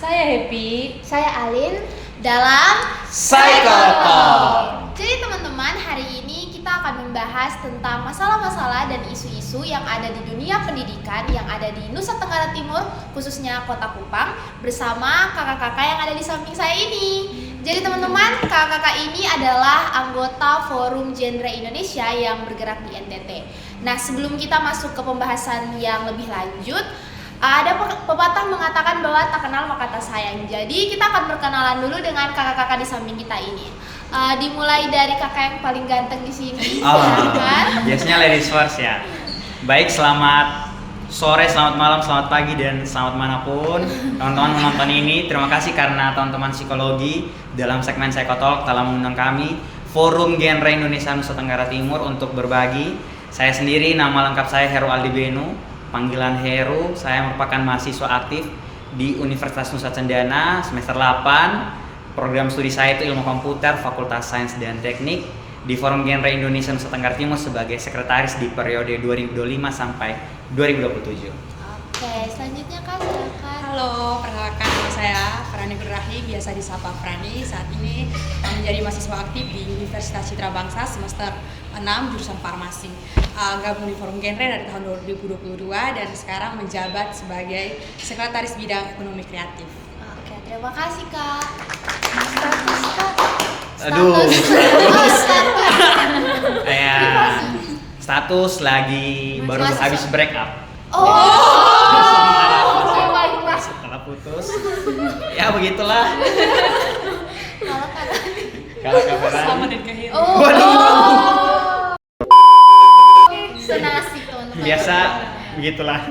Saya Happy. Saya Alin dalam Psikotalk. Jadi teman-teman, hari ini kita akan membahas tentang masalah-masalah dan isu-isu yang ada di dunia pendidikan yang ada di Nusa Tenggara Timur, khususnya Kota Kupang, bersama kakak-kakak yang ada di samping saya ini. Jadi teman-teman, kakak-kakak ini adalah anggota Forum Genre Indonesia yang bergerak di NTT. Nah, sebelum kita masuk ke pembahasan yang lebih lanjut, ada pepatah mengatakan bahwa tak kenal maka tak sayang. Jadi kita akan berkenalan dulu dengan kakak-kakak di samping kita ini. Dimulai dari kakak yang paling ganteng di sini. Biasanya ladies first ya. Baik, selamat sore, selamat malam, selamat pagi, dan selamat manapun teman-teman menonton ini. Terima kasih karena teman-teman psikologi dalam segmen Psikotalk telah mengundang kami Forum Genre Indonesia Nusa Tenggara Timur untuk berbagi. Saya sendiri, nama lengkap saya Heru Aldi Benu, panggilan Heru. Saya merupakan mahasiswa aktif di Universitas Nusa Cendana semester 8. Program studi saya itu Ilmu Komputer, Fakultas Sains dan Teknik, di Forum Genre Indonesia Nusa Tenggara Timur sebagai sekretaris di periode 2025 sampai 2027. Oke, selanjutnya Kak, silakan. Halo, perkenalkan nama saya Frani Berrahi, biasa disapa Frani. Saat ini menjadi mahasiswa aktif di Universitas Citra Bangsa semester 6 jurusan farmasi. Gabung di Forum Genre dari tahun 2022 dan sekarang menjabat sebagai sekretaris bidang ekonomi kreatif. Oke, terima kasih Kak. Status lagi baru Mahasiswa. habis break up. Setelah putus. Ya begitulah. Kalau kabaran. Sama dan kehilangan. Senasib teman-teman. Biasa begitulah.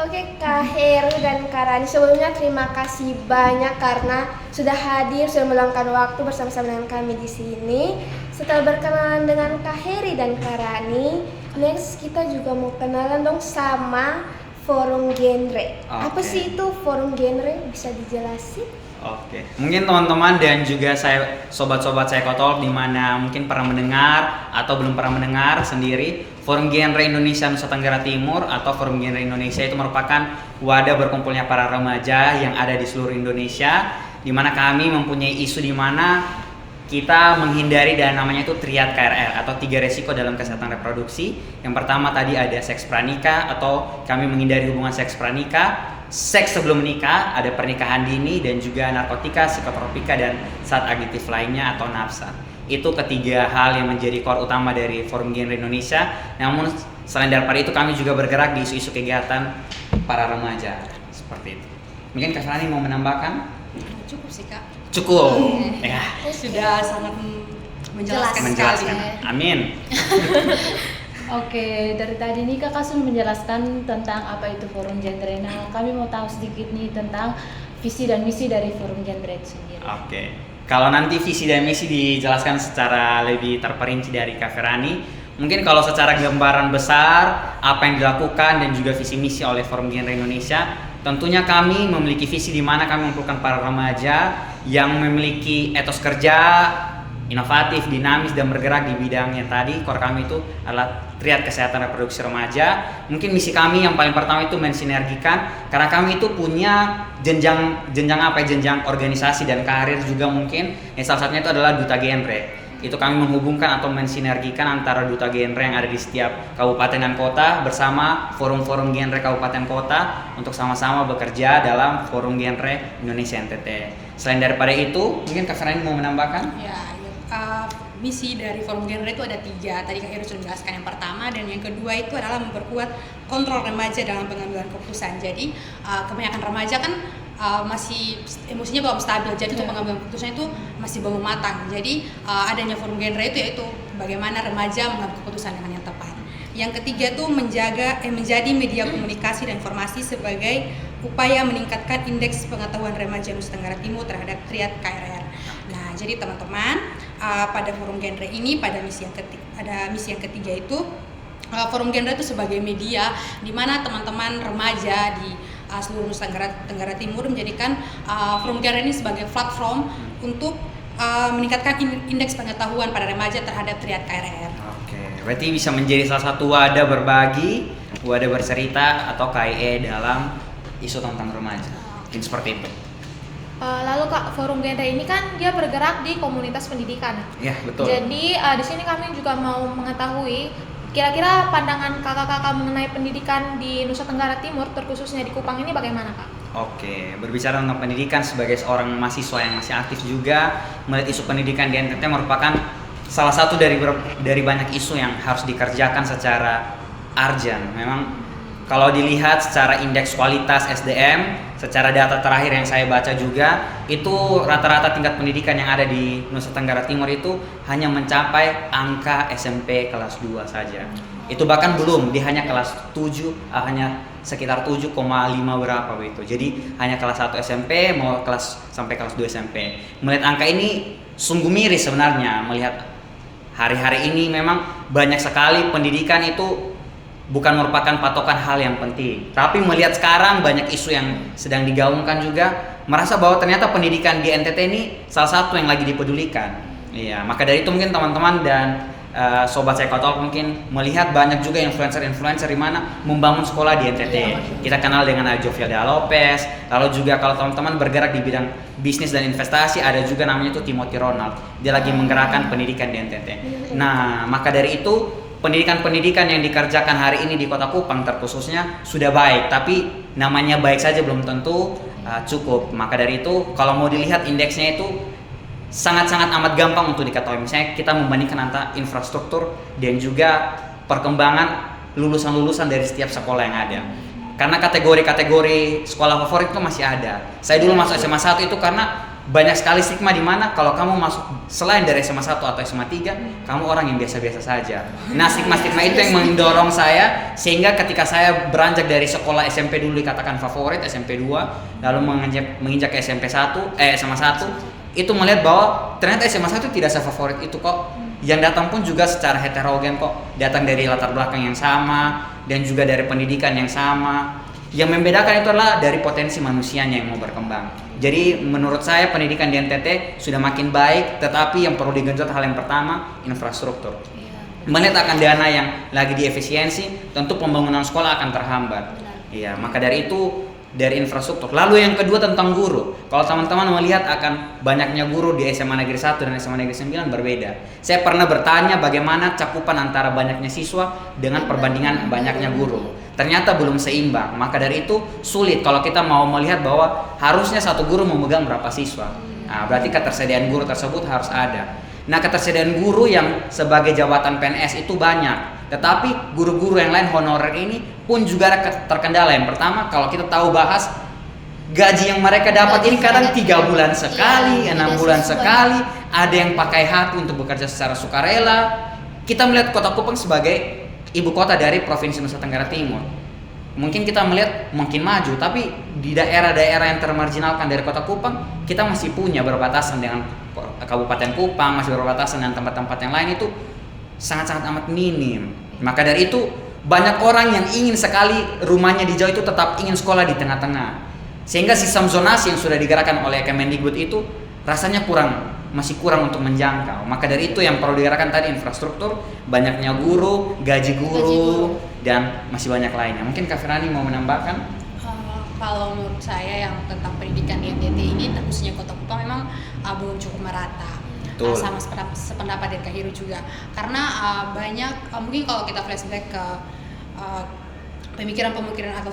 Oke, Kak Heru dan Kak Rani, sebelumnya terima kasih banyak karena sudah hadir, sudah meluangkan waktu bersama-sama dengan kami di sini. Setelah berkenalan dengan Kak Heri dan Kak Rani, next kita juga mau kenalan dong sama Forum Genre. Apa sih itu Forum Genre? Bisa dijelasin? Oke, mungkin teman-teman dan juga saya sobat-sobat Psikotalk di mana mungkin pernah mendengar atau belum pernah mendengar sendiri, Forum Genre Indonesia Nusa Tenggara Timur atau Forum Genre Indonesia itu merupakan wadah berkumpulnya para remaja yang ada di seluruh Indonesia, di mana kami mempunyai isu di mana kita menghindari dan namanya itu triad KRL atau 3 resiko dalam kesehatan reproduksi. Yang pertama tadi ada seks pranikah atau kami menghindari hubungan seks pranikah, seks sebelum menikah, ada pernikahan dini, dan juga narkotika, psikotropika, dan zat aditif lainnya atau nafsa. Itu ketiga hal yang menjadi core utama dari Forum Genre Indonesia. Namun selain daripada itu kami juga bergerak di isu-isu kegiatan para remaja seperti itu. Mungkin Kak Rani mau menambahkan? Cukup sih Kak. Cukup. Ya. Sudah sangat menjelaskan sekali. Amin. Oke, dari tadi nih Kakak sudah menjelaskan tentang apa itu Forum Genre. Nah, kami mau tahu sedikit nih tentang visi dan misi dari Forum Genre itu sendiri. Oke. Kalau nanti visi dan misi dijelaskan secara lebih terperinci dari Kak Ferani, mungkin kalau secara gambaran besar apa yang dilakukan dan juga visi misi oleh Forum Genre Indonesia, tentunya kami memiliki visi di mana kami mengumpulkan para remaja yang memiliki etos kerja inovatif, dinamis, dan bergerak di bidang yang tadi core kami itu adalah triad kesehatan reproduksi remaja. Mungkin misi kami yang paling pertama itu mensinergikan, karena kami itu punya jenjang organisasi dan karir juga mungkin. Salah satunya itu adalah duta genre. Itu kami menghubungkan atau mensinergikan antara duta genre yang ada di setiap kabupaten dan kota bersama forum-forum genre kabupaten kota untuk sama-sama bekerja dalam Forum Genre Indonesia NTT. Selain daripada itu, mungkin Kak Ferani mau menambahkan? Misi dari Forum Genre itu ada 3. Tadi Kak Heru sudah menjelaskan yang pertama, dan yang kedua itu adalah memperkuat kontrol remaja dalam pengambilan keputusan. Jadi kebanyakan remaja kan masih emosinya belum stabil, jadi untuk pengambilan keputusan itu masih belum matang. Jadi adanya Forum Genre itu yaitu bagaimana remaja mengambil keputusan dengan yang tepat. Yang ketiga tuh menjadi media komunikasi dan informasi sebagai upaya meningkatkan indeks pengetahuan remaja Nusa Tenggara Timur terhadap triad KRR. Nah, jadi teman-teman, pada Forum Genre ini pada misi yang ketiga itu Forum Genre itu sebagai media di mana teman-teman remaja di seluruh Nusa Tenggara Timur menjadikan Forum Genre ini sebagai platform untuk meningkatkan indeks pengetahuan pada remaja terhadap triad KRR. Oke, berarti bisa menjadi salah satu wadah berbagi, wadah bercerita atau KIE dalam isu tentang remaja. Mungkin seperti itu. Lalu Kak, Forum Genre ini kan dia bergerak di komunitas pendidikan. Ya, betul. Jadi di sini kami juga mau mengetahui kira-kira pandangan kakak-kakak mengenai pendidikan di Nusa Tenggara Timur, terkhususnya di Kupang ini bagaimana Kak? Oke, berbicara tentang pendidikan sebagai seorang mahasiswa yang masih aktif juga, melihat isu pendidikan di NTT merupakan salah satu dari banyak isu yang harus dikerjakan secara urgent. Memang kalau dilihat secara indeks kualitas SDM, secara data terakhir yang saya baca juga, itu rata-rata tingkat pendidikan yang ada di Nusa Tenggara Timur itu hanya mencapai angka SMP kelas 2 saja. Itu bahkan belum, dia hanya kelas 7, hanya sekitar 7,5 berapa begitu. Jadi hanya kelas 1 SMP mau sampai kelas 2 SMP. Melihat angka ini sungguh miris sebenarnya, melihat hari-hari ini memang banyak sekali pendidikan itu bukan merupakan patokan hal yang penting. Tapi melihat sekarang banyak isu yang sedang digaungkan juga, merasa bahwa ternyata pendidikan di NTT ini salah satu yang lagi dipedulikan. Iya, maka dari itu mungkin teman-teman dan sobat Psychotalk mungkin melihat banyak juga influencer-influencer di mana membangun sekolah di NTT. Kita kenal dengan Jovialda Lopez, lalu juga kalau teman-teman bergerak di bidang bisnis dan investasi ada juga namanya itu Timothy Ronald. Dia lagi menggerakkan pendidikan di NTT. Nah, maka dari itu pendidikan-pendidikan yang dikerjakan hari ini di Kota Kupang terkhususnya sudah baik, tapi namanya baik saja belum tentu cukup. Maka dari itu kalau mau dilihat indeksnya itu sangat-sangat amat gampang untuk diketahui. Misalnya kita membandingkan antara infrastruktur dan juga perkembangan lulusan-lulusan dari setiap sekolah yang ada. Karena kategori-kategori sekolah favorit itu masih ada. Saya dulu masuk SMA 1 itu karena banyak sekali stigma di mana kalau kamu masuk selain dari SMA 1 atau SMA 3, kamu orang yang biasa-biasa saja. Nah, stigma-stigma itu yang mendorong saya sehingga ketika saya beranjak dari sekolah SMP dulu dikatakan favorit, SMP 2, lalu menginjak ke SMA 1, itu melihat bahwa ternyata SMA 1 tidak sefavorit itu kok. Yang datang pun juga secara heterogen kok, datang dari latar belakang yang sama dan juga dari pendidikan yang sama. Yang membedakan itu adalah dari potensi manusianya yang mau berkembang. Jadi menurut saya pendidikan di NTT sudah makin baik, tetapi yang perlu digenjot hal yang pertama infrastruktur. Melihat akan dana yang lagi diefisiensi, tentu pembangunan sekolah akan terhambat. Iya, maka dari itu dari infrastruktur. Lalu yang kedua tentang guru. Kalau teman-teman melihat akan banyaknya guru di SMA Negeri 1 dan SMA Negeri 9 berbeda. Saya pernah bertanya bagaimana cakupan antara banyaknya siswa dengan perbandingan banyaknya guru. Ternyata belum seimbang. Maka dari itu sulit kalau kita mau melihat bahwa harusnya satu guru memegang berapa siswa. Nah, berarti ketersediaan guru tersebut harus ada. Nah, ketersediaan guru yang sebagai jabatan PNS itu banyak. Tetapi guru-guru yang lain honorer ini pun juga terkendala. Yang pertama, kalau kita tahu bahas gaji yang mereka dapat ini kadang 3 bulan sekali, 6 bulan sekali. Ada yang pakai hati untuk bekerja secara sukarela. Kita melihat Kota Kupang sebagai ibu kota dari Provinsi Nusa Tenggara Timur. Mungkin kita melihat makin maju, tapi di daerah-daerah yang termarginalkan dari Kota Kupang, kita masih punya berbatasan dengan Kabupaten Kupang, masih berbatasan dengan tempat-tempat yang lain itu sangat-sangat amat minim. Maka dari itu banyak orang yang ingin sekali rumahnya di jauh itu tetap ingin sekolah di tengah-tengah. Sehingga sistem zonasi yang sudah digerakkan oleh Kemendikbud itu rasanya masih kurang untuk menjangkau. Maka dari itu yang perlu digerakkan tadi infrastruktur, banyaknya guru, gaji guru, dan masih banyak lainnya. Mungkin Kak Firani mau menambahkan? Kalau menurut saya yang tentang pendidikan di NTT ini, khususnya Kota Kupang memang belum cukup merata. Sama sependapat dari Kak Hiru juga. Karena banyak, mungkin kalau kita flashback ke pemikiran-pemikiran atau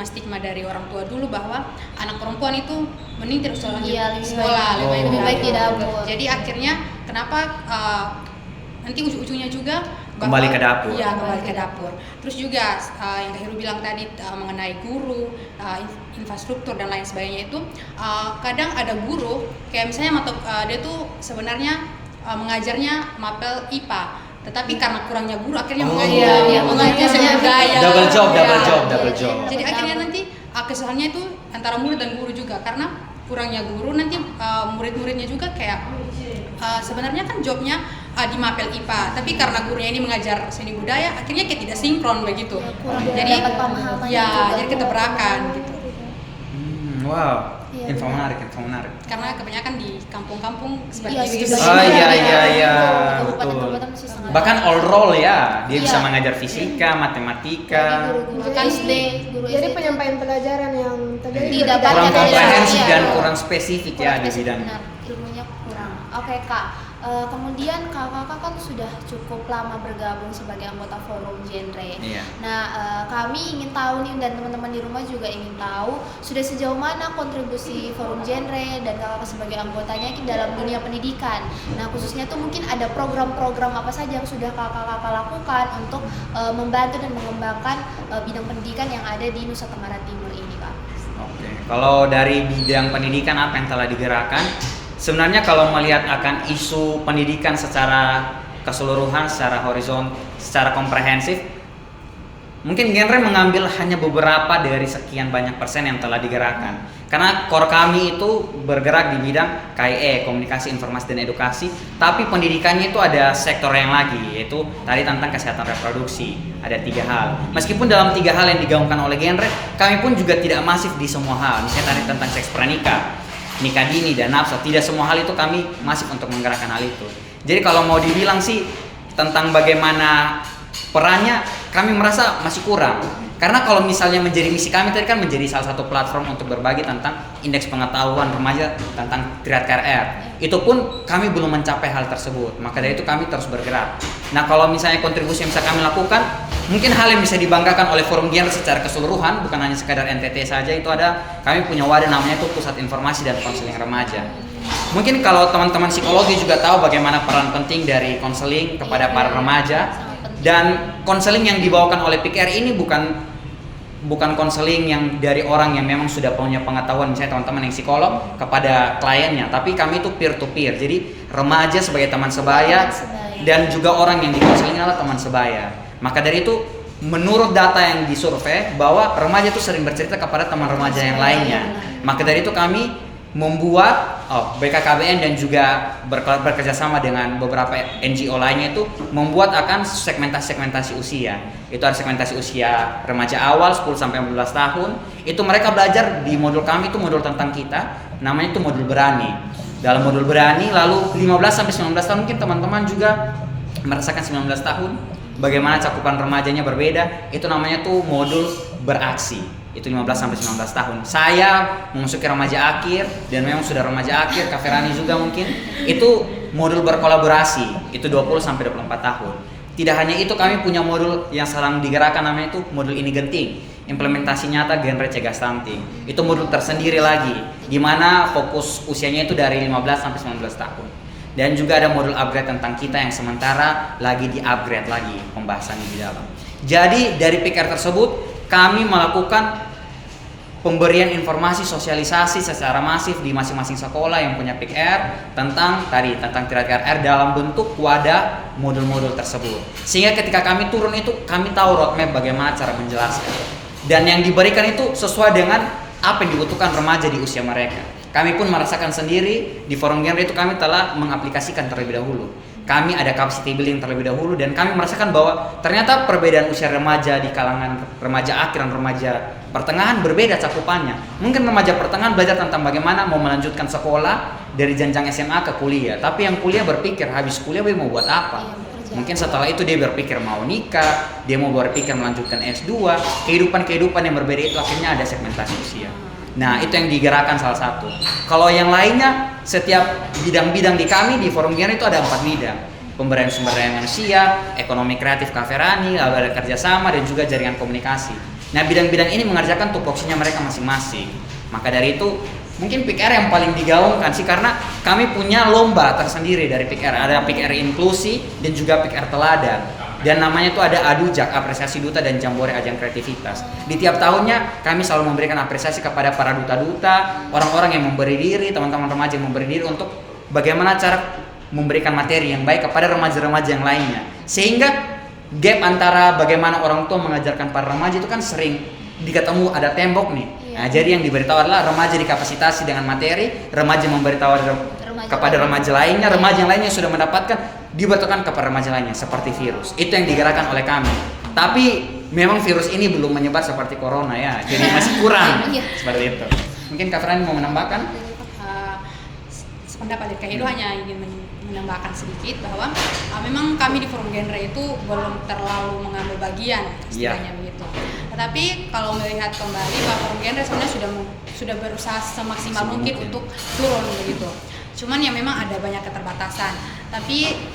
stigma dari orang tua dulu bahwa anak perempuan itu mending terus sekolah, lebih baik di dapur. Jadi akhirnya kenapa nanti ujung-ujungnya juga kembali ke dapur. Iya, kembali ke dapur. Terus juga yang Kak Hiru bilang tadi mengenai guru, infrastruktur dan lain sebagainya itu kadang ada guru kayak misalnya dia tuh sebenarnya mengajarnya mapel IPA. Tetapi karena kurangnya guru akhirnya mengajar seni budaya. Double job. Jadi akhirnya nanti kesalahannya itu antara murid dan guru juga karena kurangnya guru nanti murid-muridnya juga kayak sebenarnya kan jobnya di mapel IPA, tapi karena gurunya ini mengajar seni budaya akhirnya kayak tidak sinkron begitu. Jadi jadi ketabrakan gitu. Wow, Iya, info benar. menarik. Karena kebanyakan di kampung-kampung seperti Iya, itu. seperti Oh itu. iya, Kabupaten-kabupaten betul. masih sangat Bahkan all roll ya, dia Iya. bisa mengajar fisika, matematika. guru-guru Jadi- SD, guru Jadi SD. penyampaian pelajaran yang terjadi Tidak juga dapat Kurang Banyak dari komprehensif saya. dan kurang spesifik ya Kurang di spesifik, bidang. benar. Ilmunya kurang. Oke Kak, kemudian kakak kan sudah cukup lama bergabung sebagai anggota forum genre. Iya. Nah, kami ingin tahu nih dan teman-teman di rumah juga ingin tahu sudah sejauh mana kontribusi forum genre dan kakak sebagai anggotanya di dalam dunia pendidikan. Nah, khususnya tuh mungkin ada program-program apa saja yang sudah kakak-kakak lakukan untuk membantu dan mengembangkan bidang pendidikan yang ada di Nusa Tenggara Timur ini, Kak. Oke. Kalau dari bidang pendidikan apa yang telah digerakkan? Sebenarnya kalau melihat akan isu pendidikan secara keseluruhan, secara horizon, secara komprehensif, mungkin genre mengambil hanya beberapa dari sekian banyak persen yang telah digerakkan. Karena core kami itu bergerak di bidang KIE, komunikasi, informasi, dan edukasi. Tapi pendidikannya itu ada sektor yang lagi, yaitu tadi tentang kesehatan reproduksi. Ada 3 hal. Meskipun dalam 3 hal yang digaungkan oleh genre, kami pun juga tidak masif di semua hal. Misalnya tadi tentang seks pranikah, nikah dini, dan nafsa. Tidak semua hal itu kami masif untuk menggerakkan hal itu. Jadi kalau mau dibilang sih tentang bagaimana perannya, kami merasa masih kurang. Karena kalau misalnya menjadi misi kami tadi kan menjadi salah satu platform untuk berbagi tentang indeks pengetahuan remaja tentang Triad KRR. Itu pun kami belum mencapai hal tersebut. Maka dari itu kami terus bergerak. Nah, kalau misalnya kontribusi yang bisa kami lakukan, mungkin hal yang bisa dibanggakan oleh forum genre secara keseluruhan, bukan hanya sekadar NTT saja, itu ada kami punya wadah namanya itu Pusat Informasi dan Konseling Remaja. Mungkin kalau teman-teman psikologi juga tahu bagaimana peran penting dari konseling kepada para remaja. Dan konseling yang dibawakan oleh PIKR ini bukan konseling yang dari orang yang memang sudah punya pengetahuan, misalnya teman-teman yang psikolog kepada kliennya, tapi kami itu peer to peer. Jadi remaja sebagai teman sebaya dan juga orang yang dikonseling adalah teman sebaya. Maka dari itu menurut data yang disurvei bahwa remaja itu sering bercerita kepada teman remaja yang lainnya. Maka dari itu kami membuat BKKBN dan juga bekerja sama dengan beberapa NGO lainnya itu membuat akan segmentasi usia. Itu ada segmentasi usia remaja awal 10 sampai 14 tahun. Itu mereka belajar di modul kami, itu modul tentang kita, namanya itu modul berani. Dalam modul berani lalu 15 sampai 19 tahun mungkin teman-teman juga merasakan 19 tahun bagaimana cakupan remajanya berbeda. Itu namanya tuh modul beraksi. Itu 15 sampai 19 tahun. Saya memasuki remaja akhir dan memang sudah remaja akhir, Kak Ferani juga mungkin. Itu modul berkolaborasi, itu 20 sampai 24 tahun. Tidak hanya itu, kami punya modul yang sedang digerakkan namanya itu modul Ini Genting, implementasi nyata genre cegah stunting. Itu modul tersendiri lagi, di mana fokus usianya itu dari 15 sampai 19 tahun. Dan juga ada modul upgrade tentang kita yang sementara lagi di-upgrade lagi pembahasannya di dalam. Jadi dari PIKR tersebut kami melakukan pemberian informasi sosialisasi secara masif di masing-masing sekolah yang punya PIKR tentang Triad KRR dalam bentuk wadah modul-modul tersebut. Sehingga ketika kami turun itu kami tahu roadmap bagaimana cara menjelaskan. Dan yang diberikan itu sesuai dengan apa yang dibutuhkan remaja di usia mereka. Kami pun merasakan sendiri di forum genre itu kami telah mengaplikasikan terlebih dahulu. Kami ada capacity building terlebih dahulu dan kami merasakan bahwa ternyata perbedaan usia remaja di kalangan remaja akhir dan remaja pertengahan berbeda cakupannya. Mungkin remaja pertengahan belajar tentang bagaimana mau melanjutkan sekolah dari jenjang SMA ke kuliah, tapi yang kuliah berpikir habis kuliah dia mau buat apa? Mungkin setelah itu dia berpikir mau nikah, dia mau berpikir melanjutkan S2, kehidupan yang berbeda itu akhirnya ada segmentasi usia. Nah, itu yang digerakkan salah satu. Kalau yang lainnya, setiap bidang-bidang di kami di forum genre itu ada 4 bidang. Pemberdayaan sumber daya manusia, ekonomi kreatif Kak Ferani, lalu ada kerjasama dan juga jaringan komunikasi. Nah, bidang-bidang ini mengerjakan tupoksinya mereka masing-masing. Maka dari itu, mungkin PIKR yang paling digaungkan sih karena kami punya lomba tersendiri dari PIKR. Ada PIKR inklusi dan juga PIKR teladan. Dan namanya itu ada Adujak, apresiasi duta dan jambore ajang kreativitas. Di tiap tahunnya kami selalu memberikan apresiasi kepada para duta-duta, orang-orang yang memberi diri, teman-teman remaja yang memberi diri untuk bagaimana cara memberikan materi yang baik kepada remaja-remaja yang lainnya. Sehingga gap antara bagaimana orang tua mengajarkan para remaja itu kan sering diketemu ada tembok nih. Nah, jadi yang diberitahu adalah remaja dikapasitasi dengan materi, remaja memberitahu kepada remaja lainnya, remaja yang lainnya sudah mendapatkan diberitahukan kepada remaja lainnya seperti virus. Itu yang digerakkan oleh kami. Tapi memang virus ini belum menyebar seperti corona ya, jadi masih kurang seperti itu. Mungkin Kak Frani mau menambahkan? Sependapat dari Kak Edo hanya ingin menambahkan sedikit bahwa memang kami di forum genre itu belum terlalu mengambil bagian istilahnya begitu. Tetapi kalau melihat kembali bahwa forum genre sebenarnya sudah berusaha semaksimal mungkin untuk turun begitu. Cuman ya memang ada banyak keterbatasan. Tapi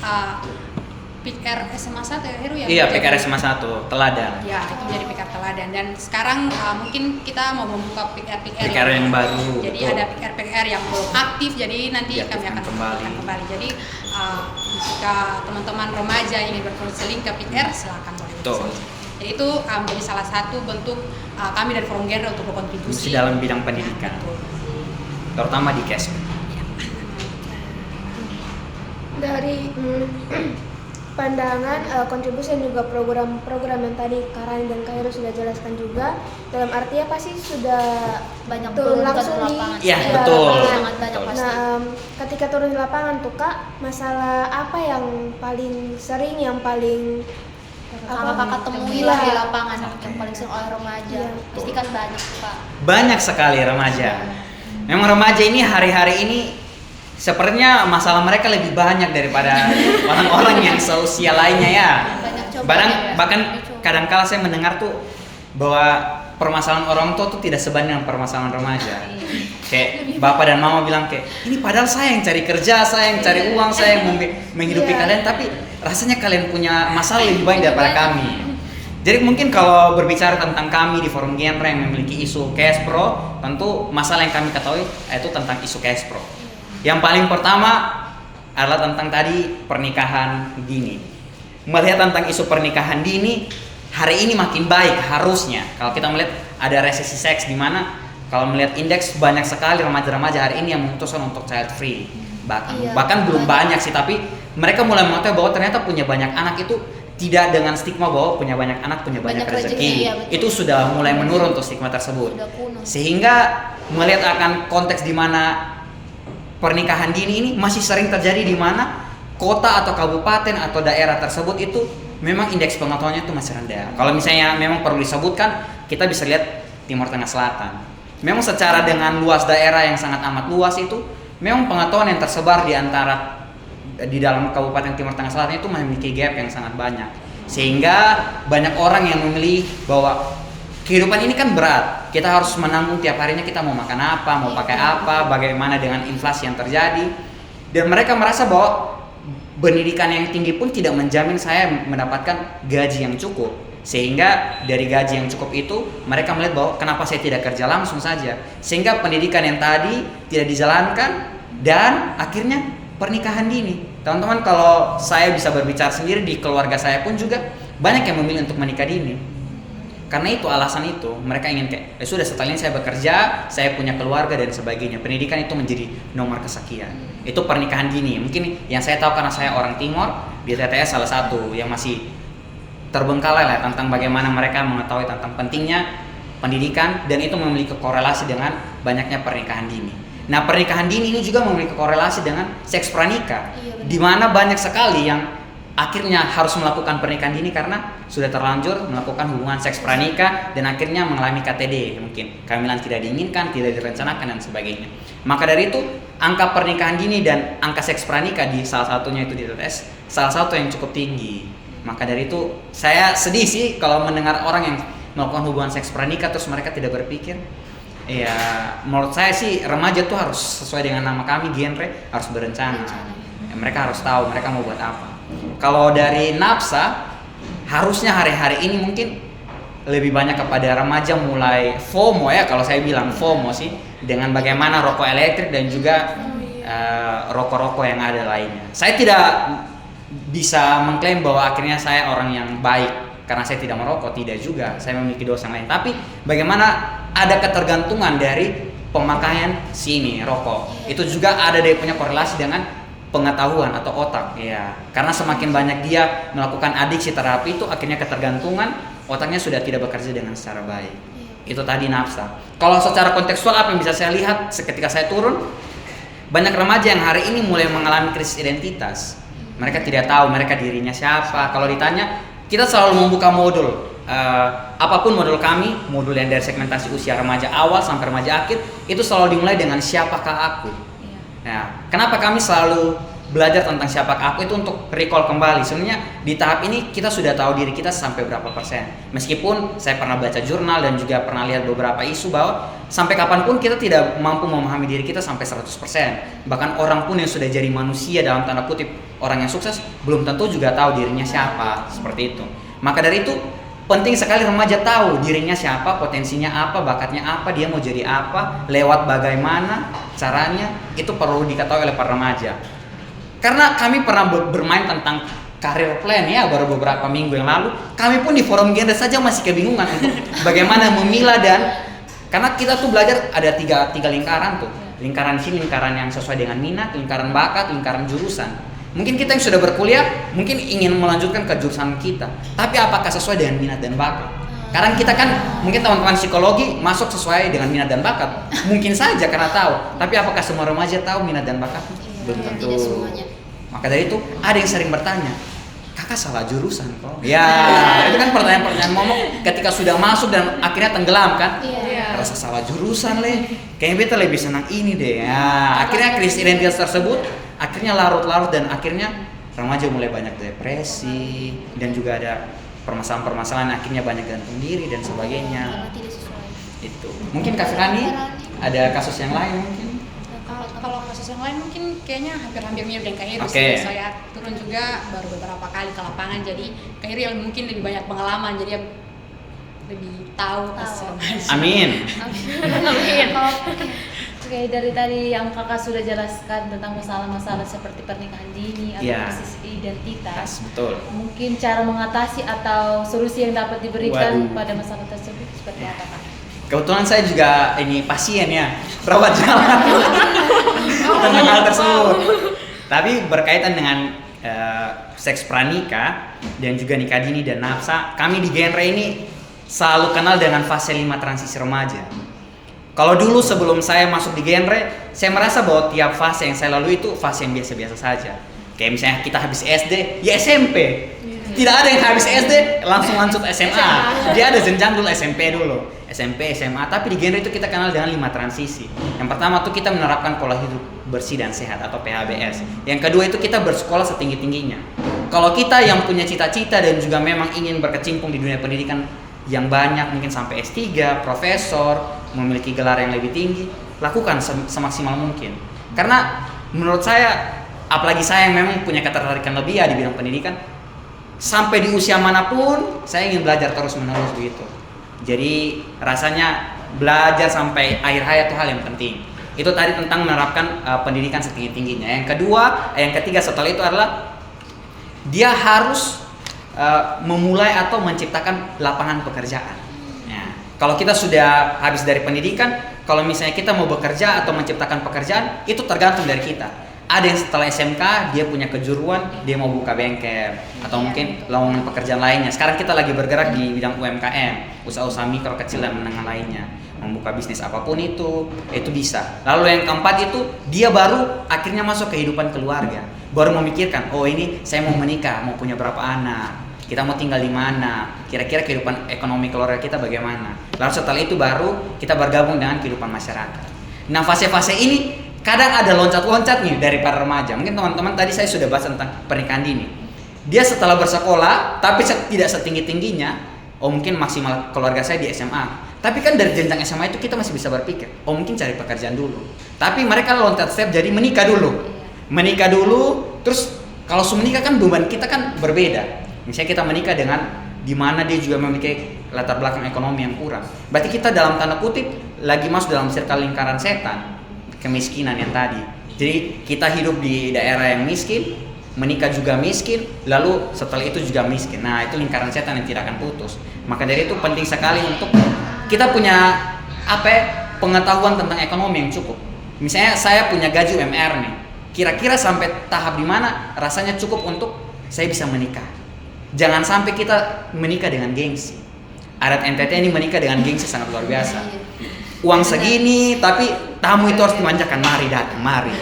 PIKR SMA 1 ya Heru ya? Iya, PIKR SMA 1 teladan. Ya, itu jadi PIKR teladan. Dan sekarang mungkin kita mau membuka PIKR yang baru. Jadi betul. ada PIKR yang belum aktif, jadi nanti kami akan kembali. Jadi jika teman-teman remaja ingin berkonseling ke PIKR, silakan boleh. Betul. Jadi itu menjadi salah satu bentuk kami dari Forum Genre untuk berkontribusi dalam bidang pendidikan. Betul. Terutama di KESP. Dari pandangan kontribusi dan juga program-program yang tadi Karani dan Kak Heru sudah jelaskan juga, dalam arti apa sih sudah Banyak turun turun langsung ke di lapangan. Iya, di betul. lapangan. Sangat banyak Betul. pasti. Nah, ketika turun di lapangan tuh Kak, masalah apa yang paling sering, yang paling Kakak-kakak temui Iya. lah di lapangan yang paling sering oleh remaja. Iya. Pasti kan banyak Pak. Banyak sekali remaja. Memang remaja ini hari-hari ini sepertinya masalah mereka lebih banyak daripada orang-orang yang seusia lainnya ya. Banyak coba. Bahkan kadang-kala saya mendengar tuh bahwa permasalahan orang tua tuh tidak sebanding dengan permasalahan remaja. Kayak bapak dan mama bilang kayak, ini padahal saya yang cari kerja, saya yang cari uang, saya yang menghidupi Iya. kalian, tapi rasanya kalian punya masalah lebih banyak daripada kami. Jadi mungkin kalau berbicara tentang kami di Forum Genre yang memiliki isu KESPRO, tentu masalah yang kami ketahui itu tentang isu KESPRO. Yang paling pertama adalah tentang tadi pernikahan dini. Melihat tentang isu pernikahan dini, hari ini makin baik harusnya. Kalau kita melihat ada resesi seks di mana kalau melihat indeks banyak sekali remaja-remaja hari ini yang memutuskan untuk child free. Bahkan belum banyak sih, tapi mereka mulai mengetahui bahwa ternyata punya banyak anak itu tidak dengan stigma bahwa punya banyak anak punya banyak rezeki. iya, betul. Itu sudah mulai menurun tuh stigma tersebut. Sudah kuno. Sehingga melihat akan konteks di mana pernikahan dini ini masih sering terjadi di mana kota atau kabupaten atau daerah tersebut itu memang indeks pengetahuannya itu masih rendah. Kalau misalnya memang perlu disebutkan, kita bisa lihat Timur Tengah Selatan. Memang secara dengan luas daerah yang sangat amat luas itu, memang pengetahuan yang tersebar di dalam Kabupaten Timur Tengah Selatan itu memiliki gap yang sangat banyak. Sehingga banyak orang yang memilih bahwa kehidupan ini kan berat. Kita harus menanggung tiap harinya kita mau makan apa, mau pakai apa, bagaimana dengan inflasi yang terjadi. Dan mereka merasa bahwa pendidikan yang tinggi pun tidak menjamin saya mendapatkan gaji yang cukup. Sehingga dari gaji yang cukup itu mereka melihat bahwa kenapa saya tidak kerja langsung saja. Sehingga pendidikan yang tadi tidak dijalankan dan akhirnya pernikahan dini. Teman-teman, kalau saya bisa berbicara sendiri di keluarga saya pun juga banyak yang memilih untuk menikah dini. Karena itu alasan itu mereka ingin kayak sudah setelah ini saya bekerja, saya punya keluarga dan sebagainya. Pendidikan itu menjadi nomor kesekian. Itu pernikahan dini. Mungkin yang saya tahu karena saya orang Timur, di TTS salah satu yang masih terbengkalai lah tentang bagaimana mereka mengetahui tentang pentingnya pendidikan dan itu memiliki korelasi dengan banyaknya pernikahan dini. Nah, pernikahan dini ini juga memiliki korelasi dengan seks pranikah, di mana banyak sekali yang akhirnya harus melakukan pernikahan dini karena sudah terlanjur melakukan hubungan seks pranikah dan akhirnya mengalami KTD, mungkin kehamilan tidak diinginkan, tidak direncanakan dan sebagainya. Maka dari itu angka pernikahan dini dan angka seks pranikah di salah satunya itu di TTS salah satu yang cukup tinggi. Maka dari itu saya sedih sih kalau mendengar orang yang melakukan hubungan seks pranikah terus mereka tidak berpikir. Ya menurut saya sih remaja tuh harus sesuai dengan nama kami genre harus berencana. Ya, mereka harus tahu mereka mau buat apa. Kalau dari NAPSA harusnya hari-hari ini mungkin lebih banyak kepada remaja mulai FOMO ya, kalau saya bilang FOMO sih dengan bagaimana rokok elektrik dan juga rokok-rokok yang ada lainnya. Saya tidak bisa mengklaim bahwa akhirnya saya orang yang baik karena saya tidak merokok, tidak juga. Saya memiliki dosa yang lain. Tapi bagaimana ada ketergantungan dari pemakaian sini rokok. Itu juga ada dia punya korelasi dengan pengetahuan atau otak ya. Karena semakin banyak dia melakukan adiksi terapi itu akhirnya ketergantungan, otaknya sudah tidak bekerja dengan secara baik. Itu tadi nafsa. Kalau secara kontekstual apa yang bisa saya lihat ketika saya turun, banyak remaja yang hari ini mulai mengalami krisis identitas. Mereka tidak tahu mereka dirinya siapa. Kalau ditanya, kita selalu membuka modul apapun modul kami, modul yang dari segmentasi usia remaja awal sampai remaja akhir, itu selalu dimulai dengan siapakah aku. Nah, kenapa kami selalu belajar tentang siapakah aku itu untuk recall kembali. Sebenarnya di tahap ini kita sudah tahu diri kita sampai berapa persen. Meskipun saya pernah baca jurnal dan juga pernah lihat beberapa isu bahwa sampai kapanpun kita tidak mampu memahami diri kita sampai 100%. Bahkan orang pun yang sudah jadi manusia dalam tanda kutip, orang yang sukses, belum tentu juga tahu dirinya siapa, seperti itu. Maka dari itu penting sekali remaja tahu dirinya siapa, potensinya apa, bakatnya apa, dia mau jadi apa, lewat bagaimana caranya, itu perlu diketahui oleh para remaja. Karena kami pernah bermain tentang career plan ya baru beberapa minggu yang lalu, kami pun di forum genre saja masih kebingungan untuk bagaimana memilah, dan karena kita tuh belajar ada tiga lingkaran tuh. Lingkaran sini lingkaran yang sesuai dengan minat, lingkaran bakat, lingkaran jurusan. Mungkin kita yang sudah berkuliah mungkin ingin melanjutkan ke jurusan kita, tapi apakah sesuai dengan minat dan bakat? Kadang kita kan mungkin teman-teman psikologi masuk sesuai dengan minat dan bakat, mungkin saja karena tahu, tapi apakah semua remaja tahu minat dan bakat? Belum tentu. Tidak semuanya. Maka dari itu ada yang sering bertanya, kakak salah jurusan kok? Ya, itu kan pertanyaan-pertanyaan momok ketika sudah masuk dan akhirnya tenggelam kan? Iya. Rasa salah jurusan kayaknya beta lebih senang ini deh. Ya, akhirnya krisis identitas tersebut akhirnya larut-larut dan akhirnya remaja mulai banyak depresi dan juga ada permasalahan-permasalahan, akhirnya banyak gantung diri dan sebagainya. Karena tidak sesuai. Itu. Mungkin Kak Firani ada kasus yang lain mungkin? Kalau kasus yang lain mungkin kayaknya hampir-hampir mirip dengan Kak Iri. Oke. Saya turun juga baru beberapa kali ke lapangan, jadi Kak Iri yang mungkin lebih banyak pengalaman, jadi ya lebih tahu kasus remaja. Amin. Amin. Oke, dari tadi yang kakak sudah jelaskan tentang masalah-masalah seperti pernikahan dini atau Iya. krisis identitas, Betul. mungkin cara mengatasi atau solusi yang dapat diberikan Waduh. pada masalah tersebut seperti apa kak? Kebetulan saya juga ini pasien ya, rawat jalan tentang hal tersebut. Tapi berkaitan dengan seks pranikah dan juga nikah dini dan nafsa, kami di genre ini selalu kenal dengan fase 5 transisi remaja. Kalau dulu sebelum saya masuk di genre, saya merasa bahwa tiap fase yang saya lalui itu fase yang biasa-biasa saja. Kayak misalnya kita habis SD, ya SMP. Tidak ada yang habis SD langsung lanjut SMA. Dia ada jenjang dulu, SMP dulu, SMP, SMA. Tapi di genre itu kita kenal dengan 5 transisi. Yang pertama tuh kita menerapkan pola hidup bersih dan sehat atau PHBS. Yang kedua itu kita bersekolah setinggi-tingginya. Kalau kita yang punya cita-cita dan juga memang ingin berkecimpung di dunia pendidikan yang banyak, mungkin sampai S3, profesor, memiliki gelar yang lebih tinggi, lakukan semaksimal mungkin. Karena menurut saya, apalagi saya yang memang punya ketertarikan lebih ya di bidang pendidikan, sampai di usia manapun saya ingin belajar terus menerus begitu. Jadi rasanya belajar sampai akhir hayat itu hal yang penting. Itu tadi tentang menerapkan pendidikan setinggi-tingginya. Yang ketiga setelah itu adalah dia harus memulai atau menciptakan lapangan pekerjaan. Ya. Kalau kita sudah habis dari pendidikan, kalau misalnya kita mau bekerja atau menciptakan pekerjaan, itu tergantung dari kita. Ada yang setelah SMK dia punya kejuruan, dia mau buka bengkel atau mungkin lowongan pekerjaan lainnya. Sekarang kita lagi bergerak di bidang UMKM, usaha-usaha mikro, kecil dan menengah lainnya. Membuka bisnis apapun itu bisa. Lalu yang keempat itu dia baru akhirnya masuk kehidupan keluarga. Baru memikirkan, oh ini saya mau menikah, mau punya berapa anak, kita mau tinggal di mana, kira-kira kehidupan ekonomi keluarga kita bagaimana. Lalu setelah itu baru kita bergabung dengan kehidupan masyarakat. Nah fase-fase ini kadang ada loncat-loncat nih dari para remaja. Mungkin teman-teman tadi saya sudah bahas tentang pernikahan dini. Dia setelah bersekolah tapi tidak setinggi-tingginya. Oh mungkin maksimal keluarga saya di SMA. Tapi kan dari jenjang SMA itu kita masih bisa berpikir, oh mungkin cari pekerjaan dulu. Tapi mereka loncat step jadi menikah dulu. Menikah dulu, terus kalau menikah kan beban kita kan berbeda. Misalnya kita menikah dengan di mana dia juga memiliki latar belakang ekonomi yang kurang. Berarti kita dalam tanda kutip lagi masuk dalam circle lingkaran setan. Kemiskinan yang tadi. Jadi kita hidup di daerah yang miskin, menikah juga miskin, lalu setelah itu juga miskin. Nah, itu lingkaran setan yang tidak akan putus. Maka dari itu penting sekali untuk kita punya pengetahuan tentang ekonomi yang cukup. Misalnya saya punya gaji UMR nih. Kira-kira sampai tahap di mana rasanya cukup untuk saya bisa menikah. Jangan sampai kita menikah dengan gengsi. Adat NTT ini menikah dengan gengsi sangat luar biasa. Uang segini tapi tamu itu harus dimanjakan, mari datang, mari.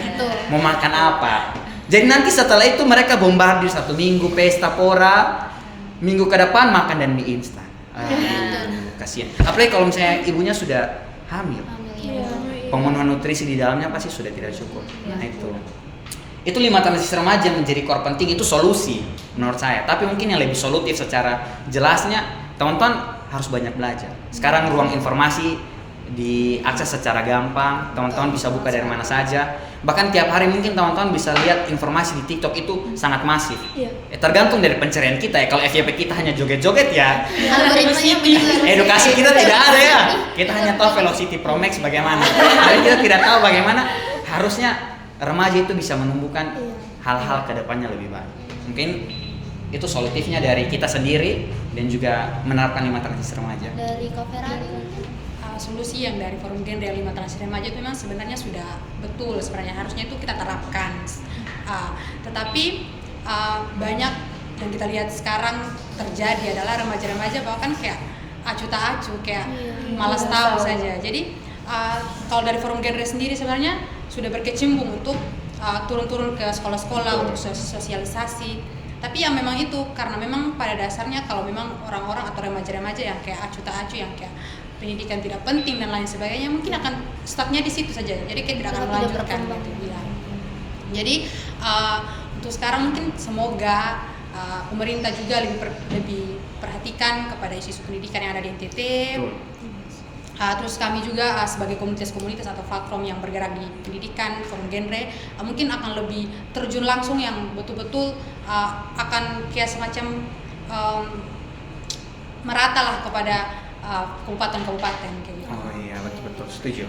Mau makan apa? Jadi nanti setelah itu mereka bombardir 1 minggu pesta pora, minggu ke depan makan dan mie instan. Kasihan. Apalagi kalau misalnya ibunya sudah hamil, Iya. pemenuhan nutrisi di dalamnya pasti sudah tidak cukup. Nah itu 5 transisi remaja menjadi core penting, itu solusi menurut saya. Tapi mungkin yang lebih solutif secara jelasnya, teman-teman harus banyak belajar. Sekarang ruang informasi diakses secara gampang, teman-teman bisa buka dari mana saja. Bahkan tiap hari mungkin teman-teman bisa lihat informasi di TikTok itu sangat masif. Tergantung dari pencarian kita ya. Kalau FYP kita hanya joget-joget ya, edukasi kita tidak ada ya. Kita hanya tahu Velocity Pro Max bagaimana. Tapi kita tidak tahu bagaimana harusnya remaja itu bisa menumbuhkan hal-hal ke depannya lebih baik. Mungkin itu solutifnya dari kita sendiri dan juga menerapkan 5 transisi remaja. Dari Kak Ferani. Solusi yang dari Forum Genre 5 transisi remaja itu memang sebenarnya sudah betul, sebenarnya harusnya itu kita terapkan. Tetapi banyak yang kita lihat sekarang terjadi adalah remaja-remaja bahkan kayak acuh tak acuh, kayak malas tahu saja. Jadi kalau dari Forum Genre sendiri sebenarnya sudah berkecimpung untuk turun-turun ke sekolah-sekolah untuk sosialisasi. Tapi yang memang itu karena memang pada dasarnya kalau memang orang-orang atau remaja-remaja yang kayak acuh tak acuh, yang kayak pendidikan tidak penting dan lain sebagainya, mungkin akan stucknya di situ saja. Jadi kayak tidak akan melanjutkan gitu. Ya. Jadi untuk sekarang mungkin semoga pemerintah juga lebih perhatikan kepada isu pendidikan yang ada di NTT. Terus kami juga sebagai komunitas-komunitas atau platform yang bergerak di pendidikan, Forum Genre, mungkin akan lebih terjun langsung yang betul-betul akan kayak semacam merata lah kepada kabupaten-kabupaten kayak gitu. Oh iya, betul, setuju.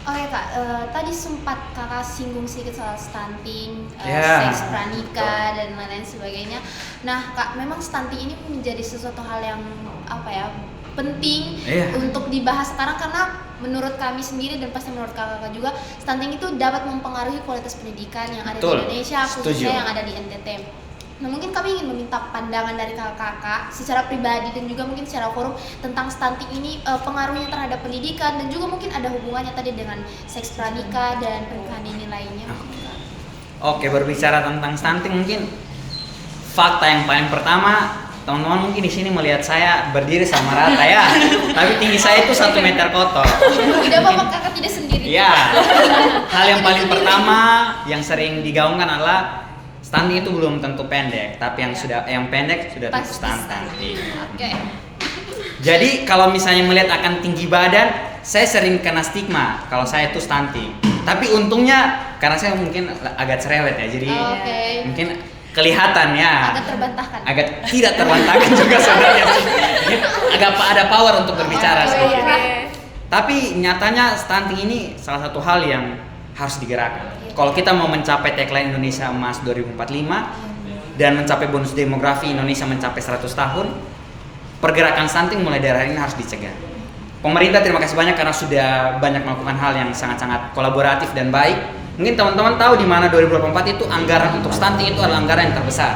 Oke Kak, tadi sempat Kakak singgung sedikit soal stunting, Yeah. seks pranikah dan lain-lain sebagainya. Nah Kak, memang stunting ini menjadi sesuatu hal yang penting untuk dibahas sekarang karena menurut kami sendiri dan pasti menurut kakak juga, stunting itu dapat mempengaruhi kualitas pendidikan yang ada di Indonesia, khususnya yang ada di NTT. Nah mungkin kami ingin meminta pandangan dari kakak-kakak secara pribadi dan juga mungkin secara forum tentang stunting ini, pengaruhnya terhadap pendidikan dan juga mungkin ada hubungannya tadi dengan seks pranikah dan pernikahan ini lainnya. Oke, berbicara tentang stunting mungkin fakta yang paling pertama, teman-teman mungkin di sini melihat saya berdiri sama rata ya, tapi tinggi saya itu 1 meter kotor. Tidak apa-apa, kakak tidak sendiri. Ya, hal yang paling pertama yang sering digaungkan adalah stunting itu belum tentu pendek, tapi yang pendek sudah tentu stunting. Oke. Jadi kalau misalnya melihat akan tinggi badan, saya sering kena stigma kalau saya itu stunting. Tapi untungnya karena saya mungkin agak cerewet ya, jadi mungkin kelihatan ya. Agak terbantahkan. Agak tidak terbantahkan juga sebenarnya sih. Agak ada power untuk berbicara sedikit. Tapi nyatanya stunting ini salah satu hal yang harus digerakkan. Kalau kita mau mencapai tagline Indonesia Emas 2045 dan mencapai bonus demografi Indonesia mencapai 100 tahun, pergerakan stunting mulai dari hari ini harus dicegah. Pemerintah terima kasih banyak karena sudah banyak melakukan hal yang sangat-sangat kolaboratif dan baik. Mungkin teman-teman tahu di mana 2024 itu anggaran untuk stunting itu adalah anggaran yang terbesar.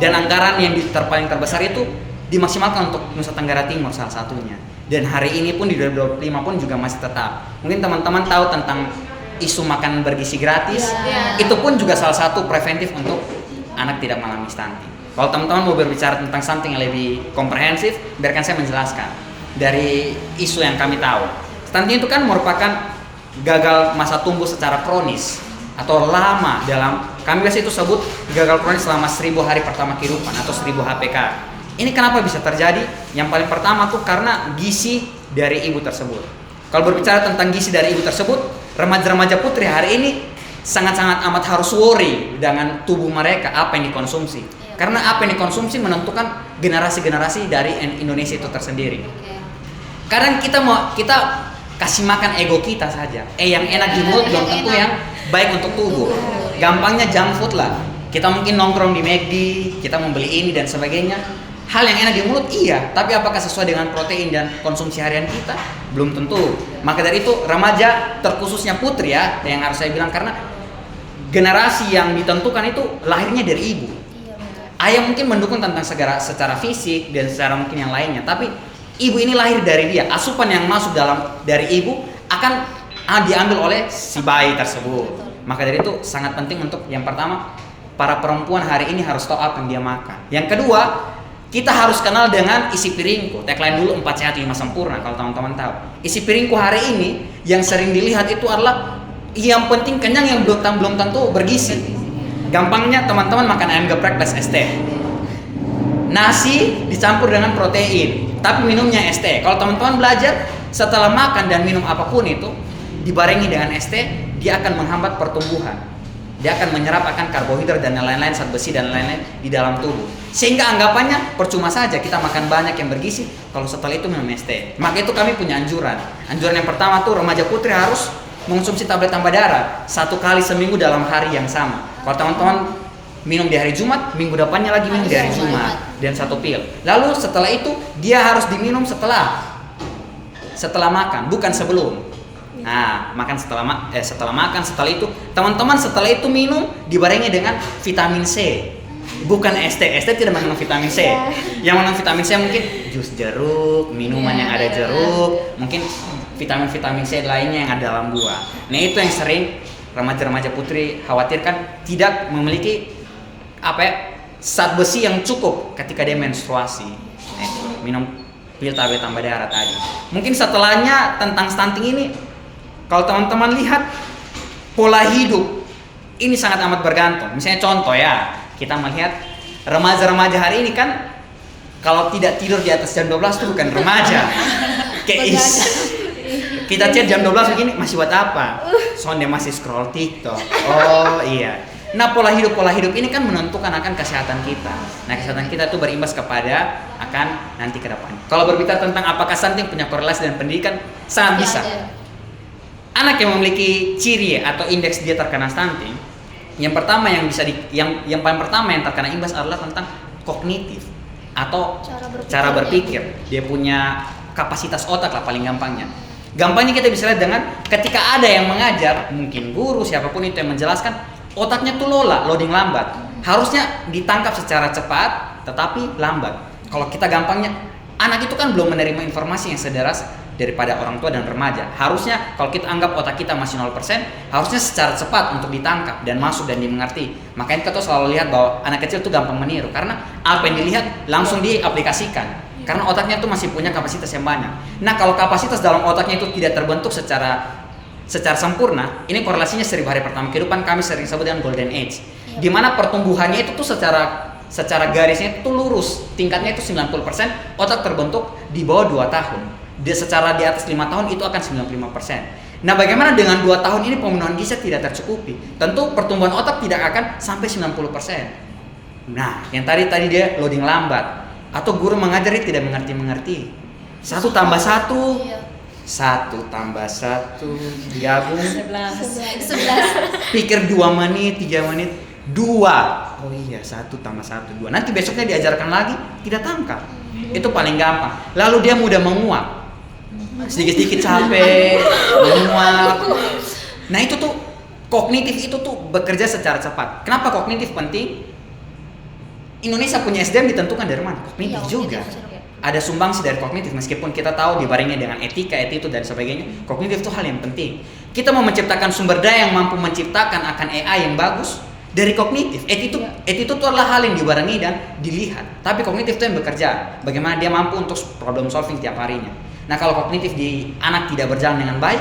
Dan anggaran yang paling terbesar itu dimaksimalkan untuk Nusa Tenggara Timur salah satunya. Dan hari ini pun di 2025 pun juga masih tetap. Mungkin teman-teman tahu tentang isu makanan bergizi gratis. Itu pun juga salah satu preventif untuk anak tidak mengalami stunting. Kalau teman-teman mau berbicara tentang stunting yang lebih komprehensif, biarkan saya menjelaskan. Dari isu yang kami tahu, stunting itu kan merupakan gagal masa tumbuh secara kronis atau lama dalam, kami biasa itu sebut gagal kronis selama 1000 hari pertama kehidupan atau 1000 HPK. Ini kenapa bisa terjadi? Yang paling pertama tuh karena gizi dari ibu tersebut. Kalau berbicara tentang gizi dari ibu tersebut, remaja-remaja putri hari ini sangat-sangat amat harus worry dengan tubuh mereka, apa yang dikonsumsi. Karena apa yang dikonsumsi menentukan generasi-generasi dari Indonesia itu tersendiri. Kadang kita kasih makan ego kita saja. Yang enak di mulut belum tentu yang baik untuk tubuh. Gampangnya junk food lah. Kita mungkin nongkrong di McD, kita membeli ini dan sebagainya. Hal yang enak di mulut iya, tapi apakah sesuai dengan protein dan konsumsi harian kita? Belum tentu. Maka dari itu remaja, terkhususnya putri ya, yang harus saya bilang, karena generasi yang ditentukan itu lahirnya dari ibu. Ayah mungkin mendukung tentang secara fisik dan secara mungkin yang lainnya, tapi ibu ini lahir dari dia. Asupan yang masuk dari ibu akan diambil oleh si bayi tersebut. Maka dari itu sangat penting untuk yang pertama, para perempuan hari ini harus tahu apa yang dia makan. Yang kedua, kita harus kenal dengan isi piringku. Tagline dulu 4 sehat 5 sempurna kalau teman-teman tahu. Isi piringku hari ini yang sering dilihat itu adalah yang penting kenyang, yang belum tentu bergizi. Gampangnya teman-teman makan ayam geprek plus ST. Nasi dicampur dengan protein, tapi minumnya ST. Kalau teman-teman belajar setelah makan dan minum apapun itu dibarengi dengan ST, dia akan menghambat pertumbuhan. Dia akan menyerap akan karbohidrat dan lain-lain, zat besi dan lain-lain di dalam tubuh. Sehingga anggapannya percuma saja kita makan banyak yang bergizi kalau setelah itu minum ST. Maka itu kami punya anjuran. Anjuran yang pertama tuh remaja putri harus mengonsumsi tablet tambah darah 1 kali seminggu dalam hari yang sama. Kalau teman-teman minum di hari Jumat, minggu depannya lagi minum di hari Jumat dan 1 pil. Lalu setelah itu dia harus diminum setelah makan, bukan sebelum. Nah, makan setelah makan, setelah itu teman-teman setelah itu minum dibarengi dengan vitamin C. Bukan ST tidak mengandung vitamin C. Yang mengandung vitamin C mungkin jus jeruk, minuman yang ada jeruk, mungkin vitamin C lainnya yang ada dalam buah. Nah, itu yang sering remaja-remaja putri khawatirkan tidak memiliki zat besi yang cukup ketika dia menstruasi. Nah, itu, minum pil tablet tambah darah tadi. Mungkin setelahnya tentang stunting ini, kalau teman-teman lihat pola hidup ini sangat amat bergantung. Misalnya contoh ya, kita melihat remaja-remaja hari ini kan kalau tidak tidur di atas jam 12 itu bukan remaja. Kita chat jam 12 begini masih buat apa? Sonde masih scroll TikTok. Oh iya. Nah, pola hidup ini kan menentukan akan kesehatan kita. Nah, kesehatan kita itu berimbas kepada akan nanti ke depan. Kalau berbicara tentang apakah stunting punya korelasi dengan pendidikan, sangat bisa. Anak yang memiliki ciri atau indeks dia terkena stunting, yang pertama yang paling pertama yang terkena imbas adalah tentang kognitif atau cara berpikir. Dia punya kapasitas otak lah paling gampangnya. Gampangnya kita bisa lihat dengan ketika ada yang mengajar, mungkin guru siapapun itu yang menjelaskan, otaknya tuh loading lambat. Harusnya ditangkap secara cepat, tetapi lambat. Kalau kita gampangnya, anak itu kan belum menerima informasi yang sederas daripada orang tua dan remaja. Harusnya kalau kita anggap otak kita masih 0%, harusnya secara cepat untuk ditangkap dan masuk dan dimengerti. Makanya kita tuh selalu lihat bahwa anak kecil tuh gampang meniru karena apa yang dilihat langsung diaplikasikan. Karena otaknya tuh masih punya kapasitas yang banyak. Nah, kalau kapasitas dalam otaknya itu tidak terbentuk secara sempurna, ini korelasinya 1000 hari pertama kehidupan kami sering sebut dengan golden age. Di mana pertumbuhannya itu tuh secara garisnya itu lurus, tingkatnya itu 90%, otak terbentuk di bawah 2 tahun. Secara di atas 5 tahun itu akan 95%. Nah, bagaimana dengan 2 tahun ini pemenuhan gizi tidak tercukupi? Tentu pertumbuhan otak tidak akan sampai 90%. Nah, yang tadi dia loading lambat atau guru mengajari tidak mengerti. 1 tambah 1 1 tambah 1 digabung 11. Pikir 2 menit, 3 menit 2. Oh iya, 1 tambah 1 2. Nanti besoknya diajarkan lagi tidak tangkap. Itu paling gampang. Lalu dia mudah menguap. Sedikit-sedikit capek, menguap. Nah, itu tuh kognitif itu tuh bekerja secara cepat. Kenapa kognitif penting? Indonesia punya SDM ditentukan dari mana? Kognitif juga. Ada sumbangsi dari kognitif, meskipun kita tahu dibarengi dengan etika, attitude dan sebagainya. Kognitif itu hal yang penting. Kita mau menciptakan sumber daya yang mampu menciptakan akan AI yang bagus dari kognitif. Attitude itu adalah hal yang dibarengi dan dilihat. Tapi kognitif itu yang bekerja. Bagaimana dia mampu untuk problem solving tiap harinya. Nah, kalau kognitif di anak tidak berjalan dengan baik,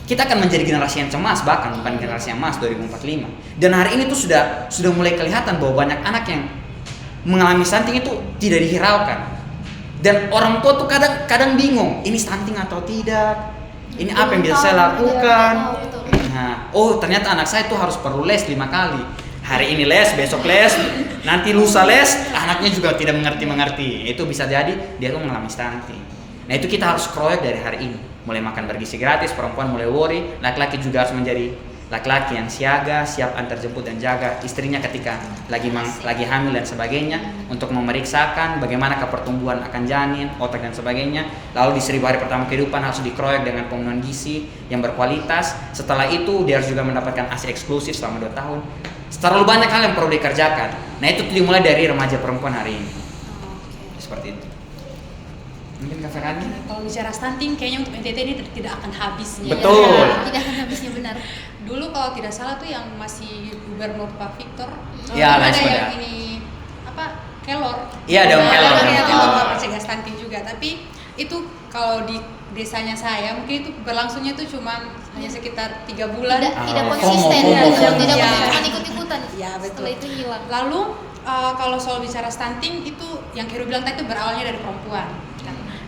kita akan menjadi generasi yang cemas, bahkan bukan generasi yang emas 2045. Dan hari ini tuh sudah mulai kelihatan bahwa banyak anak yang mengalami stunting itu tidak dihiraukan. Dan orang tua tuh kadang bingung, ini stunting atau tidak? Ini apa yang bisa saya lakukan? Nah, ternyata anak saya tuh harus perlu les 5 kali. Hari ini les, besok les, nanti lusa les, anaknya juga tidak mengerti. Itu bisa jadi dia tuh mengalami stunting. Nah, itu kita harus kroyok dari hari ini. Mulai makan bergizi gratis, perempuan mulai worry, laki-laki juga harus menjadi laki-laki yang siaga, siap antar jemput dan jaga istrinya ketika lagi hamil dan sebagainya, untuk memeriksakan bagaimana pertumbuhan akan janin, otak dan sebagainya. Lalu di 1000 hari pertama kehidupan harus dikeroyok dengan pemenuhan gizi yang berkualitas. Setelah itu dia harus juga mendapatkan ASI eksklusif selama 2 tahun. Terlalu banyak hal yang perlu dikerjakan. Nah, itu dimulai dari remaja perempuan hari ini. Seperti itu. Mungkin Kak Ferani? Kalau bicara stunting, kayaknya untuk NTT ini tidak akan habisnya. Betul. Tidak akan habisnya, benar. Dulu kalau tidak salah tuh yang masih gubernur Pak Victor, Ya, ada lain yang pada. ini kelor. Iya, daun kelor. Itu Oh. mencegah stunting juga. Tapi itu kalau di desanya saya mungkin itu berlangsungnya itu cuma hanya sekitar 3 bulan. Tidak Oh, konsisten, FOMO. tidak Iya. konsisten, cuma ikut-ikutan. Iya, betul. Setelah itu hilang. Lalu kalau soal bicara stunting itu yang Heru bilang tadi itu berawalnya dari perempuan.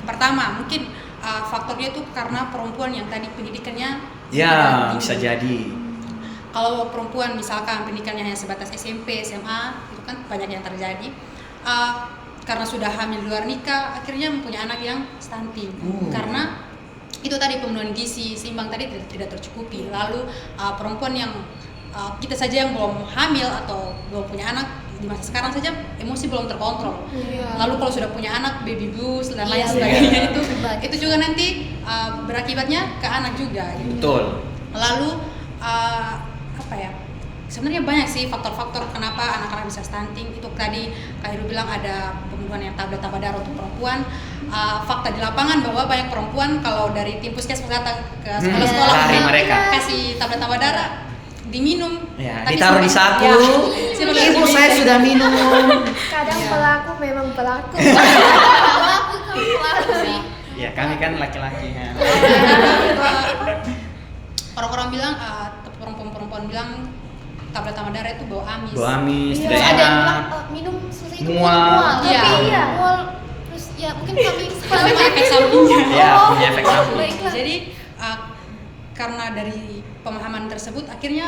Pertama mungkin faktornya itu karena perempuan yang tadi pendidikannya Ya, tidak bisa tinggi. jadi. Kalau perempuan misalkan pendidikannya hanya sebatas SMP, SMA, itu kan banyak yang terjadi. Karena sudah hamil di luar nikah, akhirnya mempunyai anak yang stunting. Karena itu tadi pemenuhan gizi seimbang tadi tidak tercukupi. Lalu perempuan yang kita saja yang belum hamil atau belum punya anak di masa sekarang saja emosi belum terkontrol. Lalu kalau sudah punya anak, baby blues dan lain Iya, sebagainya iya. itu juga nanti berakibatnya ke anak juga. Gitu. Betul. Lalu apa ya? Sebenarnya banyak sih faktor-faktor kenapa anak-anak bisa stunting. Itu tadi Kak Heru bilang ada pembunuhan yang tablet tambah darah untuk perempuan. Fakta di lapangan bahwa banyak perempuan kalau dari tim puskesmas datang ke sekolah-sekolah lari mereka. kasih tablet tambah darah diminum. Ya, Tapi ditaruh di sebelum- saku. Ya, sebelum Ibu saya sudah minum. Kadang Iya. pelaku memang pelaku. Pelaku sih. Ya, kami kan laki-laki ya. Orang-orang bilang perempuan-perempuan bilang tablet tambah darah itu bau amis. Bau amis, Terus tidak ada yang bilang enak. minum susu itu Mual. mual. Iya. Tapi mual. Terus ya mungkin kami Tapi efek sampingnya. Ya, punya efek samping. Baiklah. Jadi karena dari pemahaman tersebut akhirnya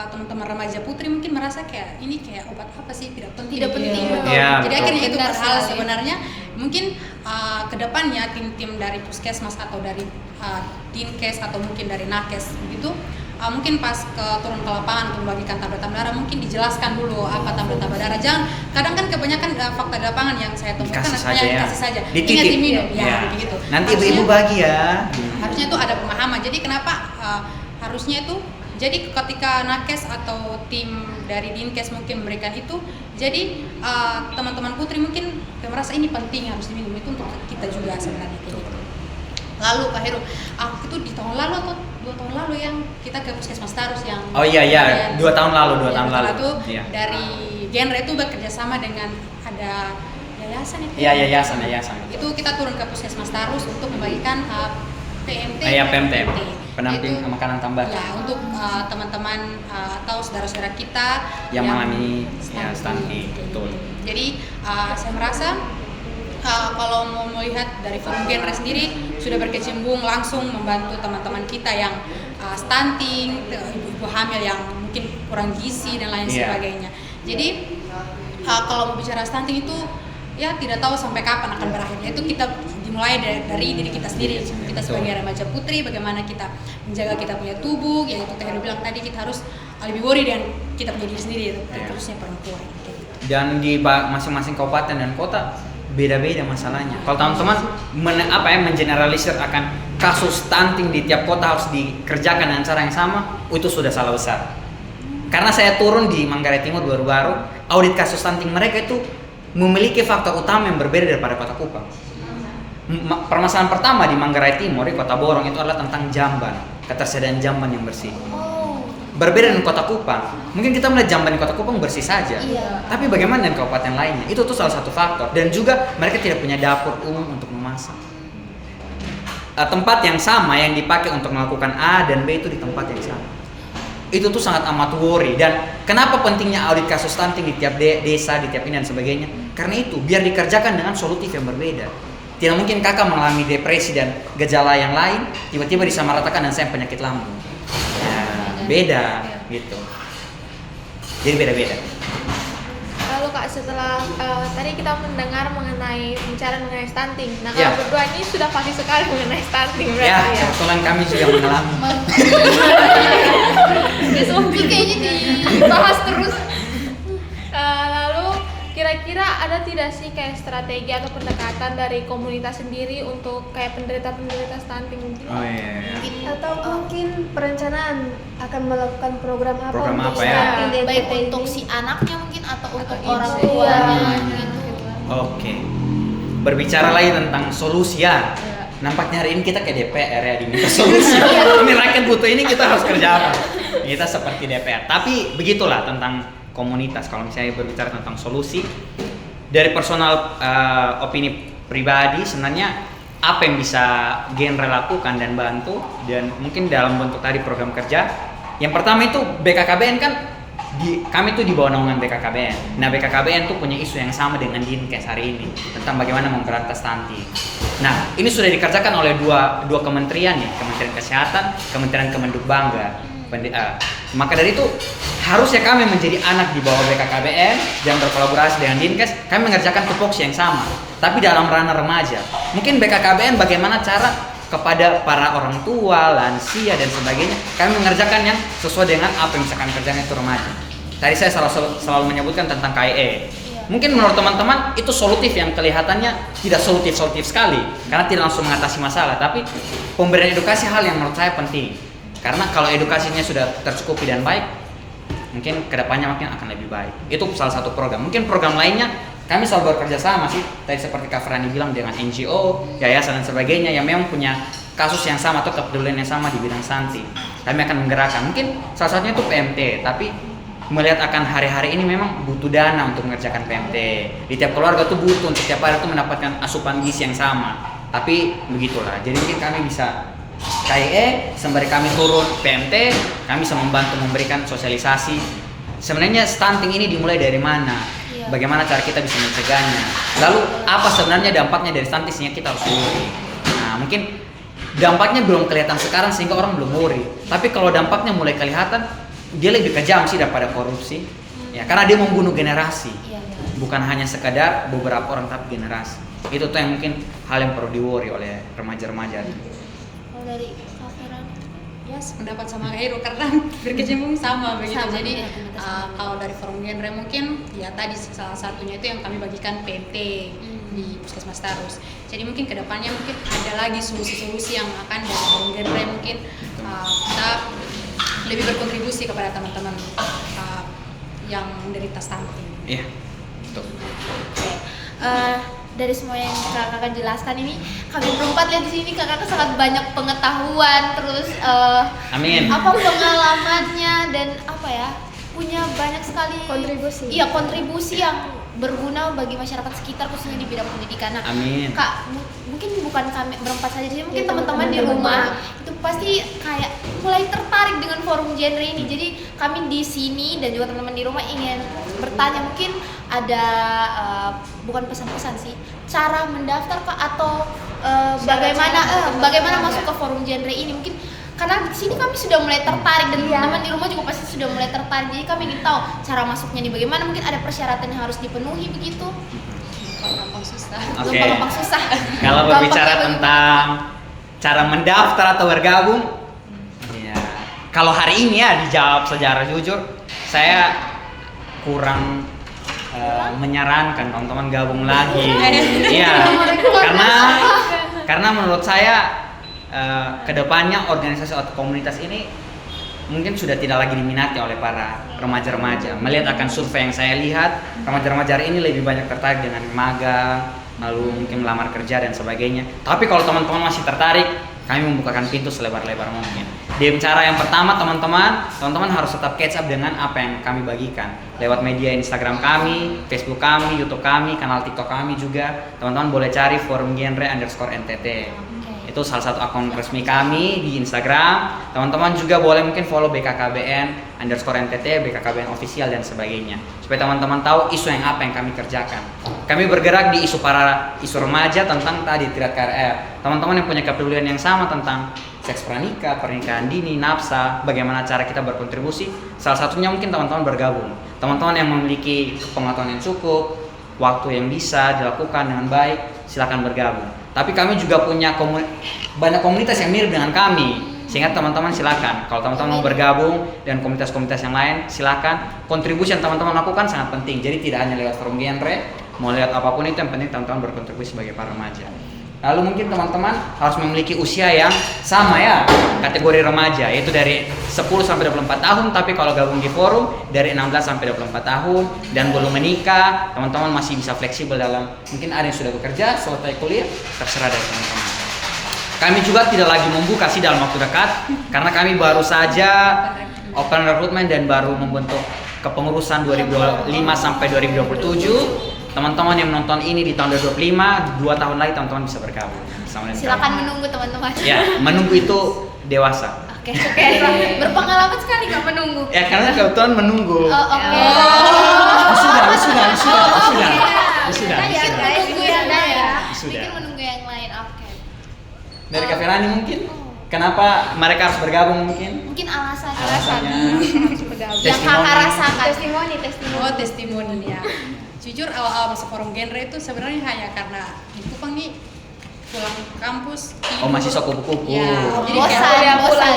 teman-teman remaja putri mungkin merasa kayak ini kayak obat apa sih tidak penting. Tidak penting. Iya. betul. Iya, Jadi betul. akhirnya itu Benar berhal sekali. sebenarnya mungkin kedepannya tim-tim dari puskesmas atau dari dinkes atau mungkin dari nakes begitu mungkin pas turun ke lapangan untuk membagikan tablet tambah darah mungkin dijelaskan dulu apa tablet tambah darah. Jangan kadang kan kebanyakan fakta di lapangan yang saya temukan Dikasih saja hanya ya. dikasih saja. Dititip. Ingat diminum Ya. ya begitu. Nanti Harusnya- ibu-ibu bagi ya. harusnya itu ada pemahaman. Jadi kenapa harusnya itu jadi ketika nakes atau tim dari dinkes mungkin memberikan itu, jadi teman-teman putri mungkin merasa ini penting harus diminum itu untuk kita juga sebenarnya kayak gitu. Lalu Kak Heru, itu di tahun lalu atau 2 tahun lalu yang kita ke puskesmas Tarus yang Oh iya iya, 2 tahun lalu, 2 tahun lalu. Itu Iya. dari genre itu bekerja sama dengan ada yayasan itu. Iya, yayasan. Itu kita turun ke puskesmas Tarus untuk membagikan PMT. Iya, PMT. Pendamping Yaitu- makanan tambahan. Ya, untuk teman-teman atau saudara-saudara kita Yang mengalami ya, stunting, betul. Jadi saya merasa kalau mau melihat dari forum genre sendiri sudah berkecimpung langsung membantu teman-teman kita yang stunting, ibu-ibu hamil yang mungkin kurang gizi dan lain Iya. sebagainya. Jadi kalau mau bicara stunting itu ya tidak tahu sampai kapan akan berakhir. Itu kita dimulai dari diri kita sendiri. Kita sebagai remaja putri, bagaimana kita menjaga kita punya tubuh, yaitu Teh Heru bilang tadi kita harus lebih worry dengan kita punya diri sendiri, terusnya perempuan. Kayak gitu. Dan di masing-masing kabupaten dan kota beda-beda masalahnya. Kalau teman-teman mengeneralisir akan kasus stunting di tiap kota harus dikerjakan dengan cara yang sama, itu sudah salah besar. Karena saya turun di Manggarai Timur baru-baru, audit kasus stunting mereka itu memiliki faktor utama yang berbeda daripada Kota Kupang. Permasalahan pertama di Manggarai Timur, di Kota Borong itu adalah tentang jamban, ketersediaan jamban yang bersih. Berbeda dengan Kota Kupang. Mungkin kita melihat jamban di Kota Kupang bersih saja. Iya. Tapi bagaimana dengan kabupaten lainnya? Itu tuh salah satu faktor. Dan juga mereka tidak punya dapur umum untuk memasak. Tempat yang sama yang dipakai untuk melakukan A dan B itu di tempat yang sama. Itu tuh sangat amat worry. Dan kenapa pentingnya audit kasus stunting di tiap desa, di tiap ini dan sebagainya? Karena itu biar dikerjakan dengan solutif yang berbeda. Tidak mungkin kakak mengalami depresi dan gejala yang lain tiba-tiba disamaratakan dan saya penyakit lambung. Beda gitu. Jadi beda-beda. Lalu Kak, setelah tadi kita mendengar bicara mengenai stunting. Nah, Ya. kalau berdua ini sudah pasti sekali mengenai stunting berarti Ya, ya. kebetulan kami juga mengalami. Ini kayaknya dibahas terus. Lalu kira-kira ada tidak sih kayak strategi atau pendekatan dari komunitas sendiri untuk kayak penderita-penderita stunting mungkin? Oh iya. Atau mungkin perencanaan akan melakukan program apa Program untuk apa ya? stunting dan Baik PTND? untuk si anaknya mungkin atau untuk Atau orang ibu. tuanya Iya. gitu. Oke. Berbicara lagi tentang solusi ya. Nampaknya hari ini kita kayak DPR ya diminta solusi. Ini rakyat butuh ini kita harus kerja apa? Kita seperti DPR. Tapi begitulah tentang komunitas. Kalau misalnya berbicara tentang solusi, dari personal opini pribadi sebenarnya apa yang bisa genre lakukan dan bantu, dan mungkin dalam bentuk tadi program kerja. Yang pertama itu BKKBN kan kami tuh di bawah naungan BKKBN. Nah, BKKBN tuh punya isu yang sama dengan Dinkes hari ini tentang bagaimana memberantas stunting. Nah, ini sudah dikerjakan oleh dua kementerian nih, Kementerian Kesehatan, Kementerian Kemendikbangga. Maka dari itu harusnya kami menjadi anak di bawah BKKBN dan berkolaborasi dengan Dinkes. Kami mengerjakan tupoksi yang sama, tapi dalam ranah remaja. Mungkin BKKBN bagaimana cara kepada para orang tua, lansia dan sebagainya, kami mengerjakan yang sesuai dengan apa yang bisa kami kerjakan itu remaja. Tadi saya selalu menyebutkan tentang KIE. Mungkin menurut teman-teman itu solutif yang kelihatannya tidak solutif sekali karena tidak langsung mengatasi masalah, tapi pemberian edukasi hal yang menurut saya penting. Karena kalau edukasinya sudah tercukupi dan baik, mungkin kedepannya mungkin akan lebih baik. Itu salah satu program. Mungkin program lainnya kami selalu bekerja sama sih, tadi seperti Kak Frani bilang dengan NGO, yayasan dan sebagainya yang memang punya kasus yang sama atau kepedulian yang sama di bidang stunting. Kami akan menggerakkan, mungkin salah satunya itu PMT, tapi melihat akan hari-hari ini memang butuh dana untuk mengerjakan PMT. Di tiap keluarga tuh butuh untuk tiap hari itu mendapatkan asupan gizi yang sama. Tapi begitulah, jadi mungkin kami bisa KIE, sembari kami turun PMT, kami bisa membantu memberikan sosialisasi. Sebenarnya stunting ini dimulai dari mana? Bagaimana cara kita bisa mencegahnya? Lalu apa sebenarnya dampaknya dari stunting sehingga kita harus worry? Nah, mungkin dampaknya belum kelihatan sekarang sehingga orang belum worry. Tapi kalau dampaknya mulai kelihatan, dia lebih kejam sih daripada korupsi. Ya, karena dia membunuh generasi. Bukan hanya sekadar beberapa orang tapi generasi. Itu tuh yang mungkin hal yang perlu di-worry oleh remaja-remaja. Kalau dari Kak Ferani? Ya, pendapat sama Kak Heru karena berkecimpung sama begitu. Jadi kalau dari forum genre mungkin ya tadi salah satunya itu yang kami bagikan PMT di Puskesmas Tarus. Jadi mungkin kedepannya mungkin ada lagi solusi-solusi yang akan dari forum genre mungkin kita lebih berkontribusi kepada teman-teman yang menderita stunting. Iya, betul. Oke. Dari semua yang kakak jelaskan ini, kami berempat lihat di sini kakak sangat banyak pengetahuan, terus Amin. apa pengalamannya dan apa ya, punya banyak sekali Kontribusi. Iya, kontribusi yang berguna bagi masyarakat sekitar khususnya di bidang pendidikan. Nah, Amin. Kak, mungkin bukan kami berempat saja, jadi mungkin Ya, teman-teman di teman-teman. rumah itu pasti kayak mulai tertarik dengan forum genre ini. Jadi kami di sini dan juga teman-teman di rumah ingin bertanya, mungkin ada bukan pesan-pesan sih, cara mendaftar Kak atau bagaimana masuk ke forum genre ini, mungkin karena di sini kami sudah mulai tertarik dan teman-teman di rumah juga pasti sudah mulai tertarik. Jadi kami ingin tahu cara masuknya nih bagaimana, mungkin ada persyaratan yang harus dipenuhi begitu. Gampang susah. Oke. Gampang susah. Kalau Gampang berbicara kayak tentang cara mendaftar atau bergabung, ya, kalau hari ini ya dijawab secara jujur, saya kurang menyarankan teman-teman gabung lagi. Iya, karena menurut saya kedepannya organisasi atau komunitas ini mungkin sudah tidak lagi diminati oleh para remaja-remaja. Melihat akan survei yang saya lihat, remaja-remaja ini lebih banyak tertarik dengan magang, lalu mungkin melamar kerja dan sebagainya. Tapi kalau teman-teman masih tertarik, kami membukakan pintu selebar-lebar mungkin. Di cara yang pertama, teman-teman harus tetap catch up dengan apa yang kami bagikan lewat media Instagram kami, Facebook kami, YouTube kami, kanal TikTok kami juga. Teman-teman boleh cari forum genre_NTT. Itu salah satu akun resmi kami di Instagram. Teman-teman juga boleh mungkin follow BKKBN_NTT, BKKBN official dan sebagainya. Supaya teman-teman tahu isu yang apa yang kami kerjakan. Kami bergerak di isu remaja tentang tadi triad KRR. Teman-teman yang punya kepedulian yang sama tentang seks pranikah, pernikahan dini, nafsa, bagaimana cara kita berkontribusi. Salah satunya mungkin teman-teman bergabung. Teman-teman yang memiliki pengetahuan yang cukup, waktu yang bisa dilakukan dengan baik, silakan bergabung. Tapi kami juga punya banyak komunitas yang mirip dengan kami, sehingga teman-teman silakan. Kalau teman-teman mau bergabung dan komunitas-komunitas yang lain, silakan. Kontribusi yang teman-teman lakukan sangat penting. Jadi tidak hanya lewat forum genre, mau lihat apapun itu, yang penting teman-teman berkontribusi sebagai para remaja. Lalu mungkin teman-teman harus memiliki usia yang sama ya, kategori remaja, yaitu dari 10 sampai 24 tahun, tapi kalau gabung di forum dari 16 sampai 24 tahun dan belum menikah, teman-teman masih bisa fleksibel dalam, mungkin ada yang sudah bekerja, selesai kuliah, terserah dari teman-teman. Kami juga tidak lagi membuka sih dalam waktu dekat, karena kami baru saja open recruitment dan baru membentuk kepengurusan 2025 sampai 2027. teman-teman yang menonton ini di tahun 2025, 2 tahun lagi teman-teman bisa bergabung sama dengan Silakan kami. menunggu teman-teman. Ya, menunggu itu dewasa. Oke. Berpengalaman sekali nggak menunggu. Ya karena kebetulan menunggu. Oh, oke. Sudah. Bikin menunggu yang lain. Sudah. Bikin menunggu yang lain. Oke. Dari Kak Ferani mungkin, kenapa mereka harus bergabung mungkin? Mungkin alasannya Alasannya. yang Testimoni. kakak rasakan. Testimoni. Oh, testimoni ya. Jujur awal-awal masuk forum genre itu sebenarnya hanya karena di Kupang nih pulang kampus. Oh, mahasiswa kupu-kupu. Ya, jadi Bosan, kayak bosan.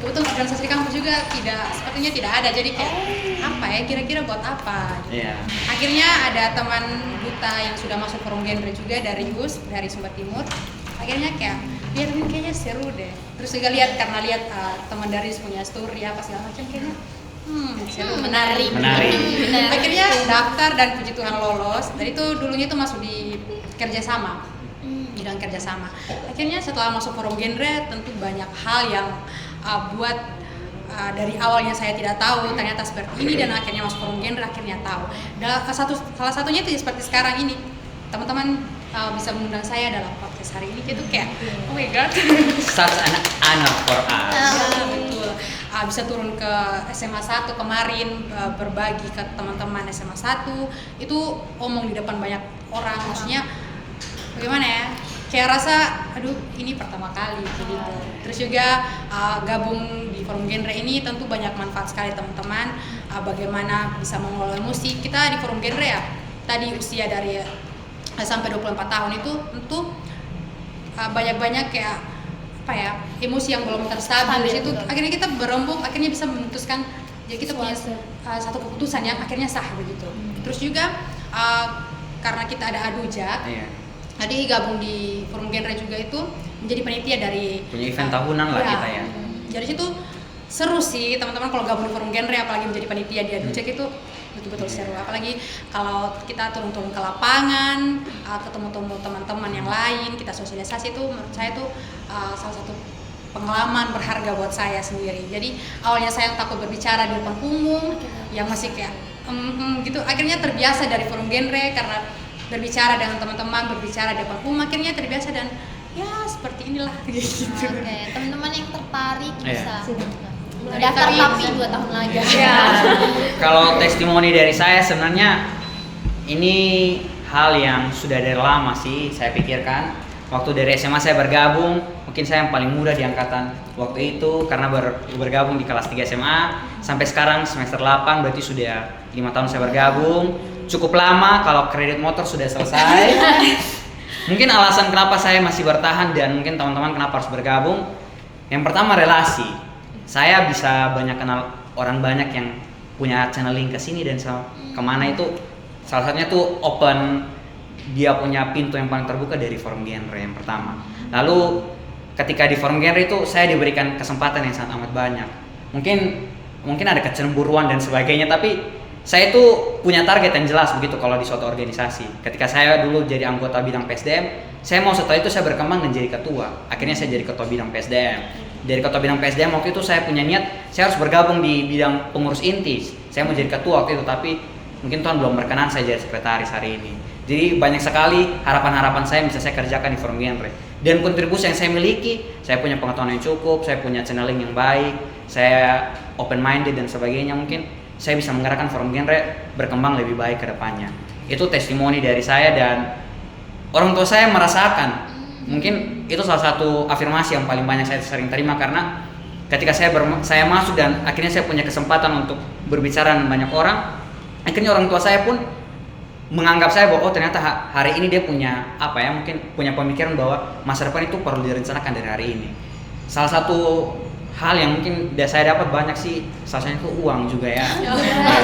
kebetulan organisasi di kampus juga sepertinya tidak ada, jadi kayak apa ya kira-kira buat apa. Iya. Akhirnya ada teman buta yang sudah masuk forum genre juga dari US, dari Sumba Timur. Akhirnya kayak lihat ini kayaknya seru deh. Terus juga karena lihat teman dari punya story apa segala macam kayaknya seru, menarik. Akhirnya daftar dan puji Tuhan lolos. Dari itu dulunya itu masuk di kerjasama, bidang kerjasama. Akhirnya setelah masuk forum genre tentu banyak hal yang buat dari awalnya saya tidak tahu ternyata seperti ini, dan akhirnya masuk forum genre akhirnya tahu. Salah satunya itu seperti sekarang ini teman-teman bisa mengundang saya dalam podcast hari ini, itu kayak oh my god. Such an honor for us. Ya, betul. Bisa turun ke SMA 1 kemarin, berbagi ke teman-teman SMA 1 itu omong di depan banyak orang, maksudnya bagaimana ya, kayak rasa aduh ini pertama kali gitu. Terus juga gabung di forum genre ini tentu banyak manfaat sekali teman-teman, bagaimana bisa mengelola musik. Kita di forum genre ya tadi usia dari sampai 24 tahun itu tentu banyak-banyak kayak apa ya, emosi yang belum terstabil di situ. Akhirnya kita berembuk, akhirnya bisa memutuskan, jadi kita punya satu keputusan yang akhirnya sah begitu. Terus juga karena kita ada Adujak, tadi gabung di forum genre juga itu menjadi panitia dari Punya event tahunan lah kita ya. Jadi situ seru sih teman-teman kalau gabung di forum genre, apalagi menjadi panitia di Adujak itu betul-betul seru. Apalagi kalau kita turun-turun ke lapangan, ketemu teman-teman yang lain, kita sosialisasi, itu menurut saya itu salah satu pengalaman berharga buat saya sendiri. Jadi awalnya saya takut berbicara di depan umum, yang masih kayak gitu. Akhirnya terbiasa dari forum genre karena berbicara dengan teman-teman, berbicara di depan umum, akhirnya terbiasa dan ya seperti inilah gitu. Oke, teman-teman yang tertarik bisa Mulai daftar dari- tapi 2 tahun lagi. Ya. Kalau testimoni dari saya sebenarnya ini hal yang sudah dari lama sih saya pikirkan. Waktu dari SMA saya bergabung, mungkin saya yang paling muda di angkatan waktu itu karena bergabung di kelas 3 SMA sampai sekarang semester 8, berarti sudah 5 tahun saya bergabung. Cukup lama kalau kredit motor sudah selesai. Mungkin alasan kenapa saya masih bertahan dan mungkin teman-teman kenapa harus bergabung. Yang pertama relasi. Saya bisa banyak kenal orang banyak yang punya channeling ke sini dan kemana itu. Salah satunya tuh open, dia punya pintu yang paling terbuka dari forum genre yang pertama. Lalu ketika di forum genre itu saya diberikan kesempatan yang sangat amat banyak. Mungkin ada kecemburuan dan sebagainya, tapi saya itu punya target yang jelas begitu kalau di suatu organisasi. Ketika saya dulu jadi anggota bidang PSDM, saya mau setelah itu saya berkembang dan jadi ketua. Akhirnya saya jadi ketua bidang PSDM. Dari ketua bidang PSDM waktu itu saya punya niat saya harus bergabung di bidang pengurus inti. Saya mau jadi ketua waktu itu, tapi mungkin Tuhan belum berkenan saya jadi sekretaris hari ini. Jadi banyak sekali harapan-harapan saya yang bisa saya kerjakan di forum genre. Dan kontribusi yang saya miliki, saya punya pengetahuan yang cukup, saya punya channeling yang baik, saya open minded dan sebagainya. Mungkin saya bisa menggerakkan forum genre berkembang lebih baik ke depannya. Itu testimoni dari saya dan orang tua saya merasakan. Mungkin itu salah satu afirmasi yang paling banyak saya sering terima karena ketika saya masuk dan akhirnya saya punya kesempatan untuk berbicara dengan banyak orang, akhirnya orang tua saya pun menganggap saya bahwa oh ternyata hari ini dia punya mungkin punya pemikiran bahwa masa depan itu perlu direncanakan dari hari ini. Salah satu hal yang mungkin saya dapat banyak sih, salah satunya itu uang juga ya.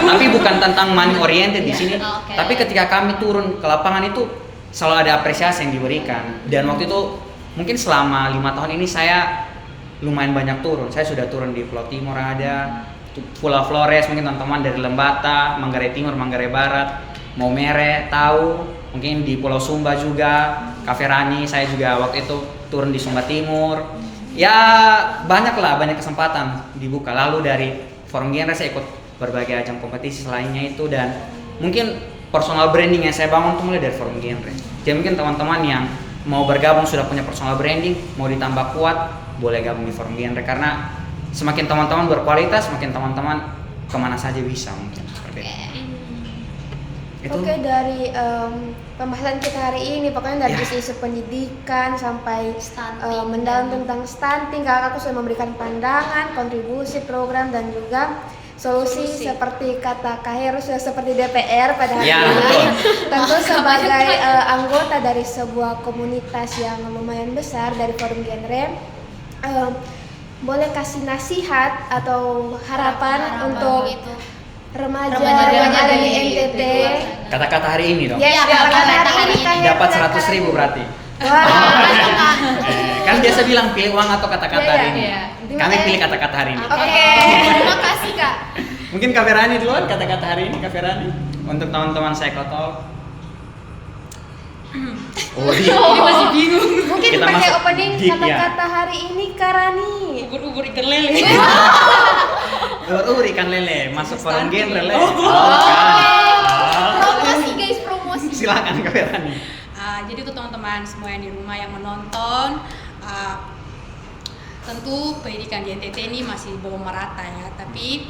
Tapi bukan tentang money oriented di sini. Okay. Tapi ketika kami turun ke lapangan itu selalu ada apresiasi yang diberikan. Dan waktu itu mungkin selama 5 tahun ini saya lumayan banyak turun. Saya sudah turun di Pulau Timur ada, Pulau Flores, mungkin teman-teman dari Lembata, Manggarai Timur, Manggarai Barat, Maumere tahu, mungkin di Pulau Sumba juga, Cafe Rani, saya juga waktu itu turun di Sumba Timur. Ya banyak kesempatan dibuka. Lalu dari forum genre saya ikut berbagai ajang kompetisi lainnya itu, dan mungkin personal branding yang saya bangun tuh mulai dari forum genre. Jadi mungkin teman-teman yang mau bergabung sudah punya personal branding, mau ditambah kuat, boleh gabung di forum genre karena semakin teman-teman berkualitas, semakin teman-teman kemana saja bisa mungkin seperti itu. Oke, dari pembahasan kita hari ini, pokoknya dari isu pendidikan sampai Stunting. mendalam tentang stunting, kakak sudah memberikan pandangan, kontribusi, program dan juga solusi seperti kata Kak Heru sudah seperti DPR pada hari ini. Tentu sebagai anggota dari sebuah komunitas yang lumayan besar dari forum genre, boleh kasih nasihat atau harapan untuk gitu. remaja Remaja yang ada di di NTT. Kata-kata hari ini dong. Iya, kata-kata hari ini. Dapat 100.000 berarti. Wah, Kan biasa bilang pilih uang atau kata-kata hari ini. Kami pilih kata-kata hari ini. Oke, terima kasih Kak. Mungkin Kak Ferani duluan kata-kata hari ini, Kak Ferani. Untuk teman-teman Psychotalk. Oh, Ini masih bingung. mungkin Kita pakai masuk opening deep, kata-kata hari ini Karani. Ubur-ubur ikan lele. Ur ikan lele masuk forum Stunting. genre. Promosi guys, promosi. Silakan Kak Ferani. Jadi untuk teman-teman semua yang di rumah yang menonton, tentu pendidikan di NTT ini masih belum merata ya, tapi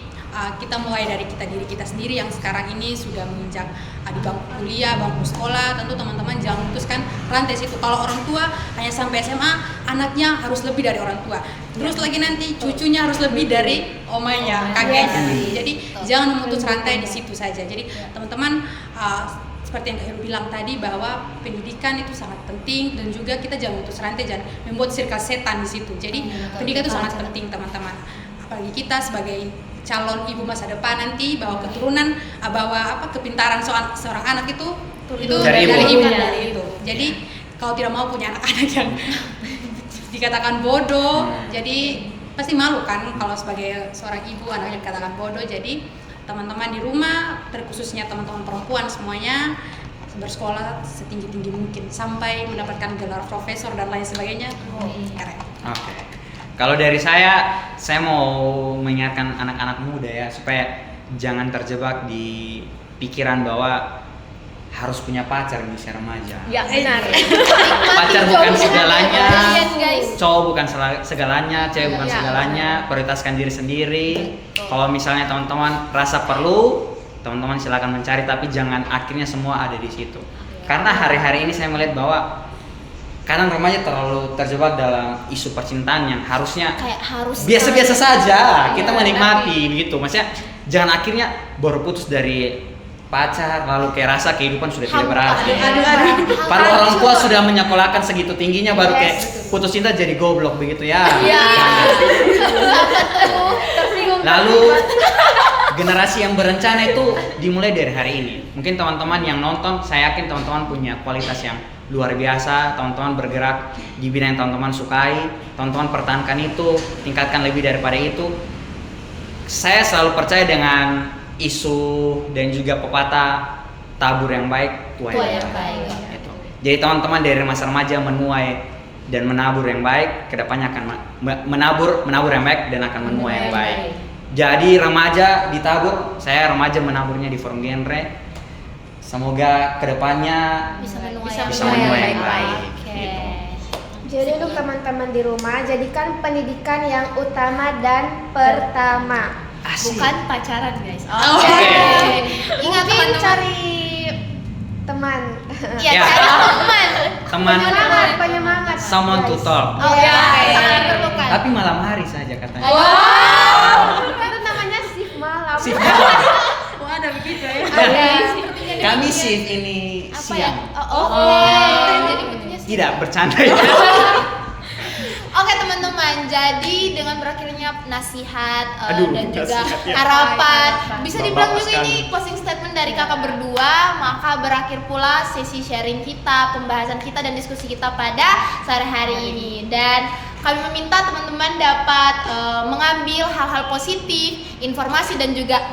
kita mulai dari diri kita sendiri yang sekarang ini sudah menginjak di bangku kuliah, bangku sekolah. Tentu teman-teman jangan memutuskan rantai situ. Kalau orang tua hanya sampai SMA, anaknya harus lebih dari orang tua. Terus lagi nanti cucunya harus lebih dari omanya, kakeknya. Jadi jangan memutus rantai di situ saja. Jadi teman-teman seperti yang Kak Heru bilang tadi bahwa pendidikan itu sangat penting dan juga kita jangan memutus rantai, jangan membuat circle setan di situ. Jadi pendidikan itu sangat penting teman-teman. Apalagi kita sebagai calon ibu masa depan nanti bahwa keturunan bahwa kepintaran seorang anak itu Dari ibu. dari itu. Jadi kalau tidak mau punya anak-anak yang dikatakan bodoh, jadi pasti malu kan kalau sebagai seorang ibu anaknya dikatakan bodoh. Jadi teman-teman di rumah, terkhususnya teman-teman perempuan semuanya bersekolah setinggi-tinggi mungkin sampai mendapatkan gelar profesor dan lain sebagainya. Keren. Oke. Kalau dari saya mau mengingatkan anak-anak muda ya supaya jangan terjebak di pikiran bahwa harus punya pacar di usia remaja. Ya benar. Pacar bukan segalanya, Kalian, guys. cowok bukan segalanya, cewek bukan Ya, segalanya. Prioritaskan diri sendiri. Kalau misalnya teman-teman rasa perlu, teman-teman silakan mencari, tapi jangan akhirnya semua ada di situ. Karena hari-hari ini saya melihat bahwa kadang remaja terlalu terjebak dalam isu percintaan yang harusnya Kayak harus biasa-biasa saja. Kita Iya, menikmati begitu. Maksudnya jangan akhirnya baru putus dari pacar lalu kayak rasa kehidupan sudah tidak berarti. Padahal orang tua sudah menyekolahkan segitu tingginya baru kayak putus cinta jadi goblok begitu ya. Lalu generasi yang berencana itu dimulai dari hari ini. Mungkin teman-teman yang nonton, saya yakin teman-teman punya kualitas yang luar biasa. Teman-teman bergerak di bidang yang teman-teman sukai, teman-teman pertahankan itu, tingkatkan lebih daripada itu. Saya selalu percaya dengan isu dan juga pepatah tabur yang baik, tuai yang baik. Gitu. Jadi teman-teman dari masa remaja menuai dan menabur yang baik, kedepannya akan menabur yang baik dan akan menuai yang baik. Jadi remaja ditabur, saya remaja menaburnya di forum genre. Semoga kedepannya bisa menuai yang baik. Gitu. Jadi untuk teman-teman di rumah, jadikan pendidikan yang utama dan pertama. Asik. Bukan pacaran guys. Oke. Ingat Mungkin teman-teman. cari teman. Iya, Ya. cari teman. Teman, penyemangat. someone to talk. Oh ya, Iya. sangat diperlukan. Tapi malam hari saja katanya. Itu namanya shift malam. Shift malam. Wah, ada begitu ya. Sepertinya Kami demikian. shift ini Apa ya? siang. Jadi bentuknya sih. Tidak bercanda ya. Oke teman-teman, jadi dengan berakhirnya nasihat Aduh, dan juga nasihat, ya. harapan, bisa dibilang Bapak juga sekali. ini closing statement dari kakak berdua, maka berakhir pula sesi sharing kita, pembahasan kita dan diskusi kita pada sore hari ini. Dan kami meminta teman-teman dapat mengambil hal-hal positif, informasi dan juga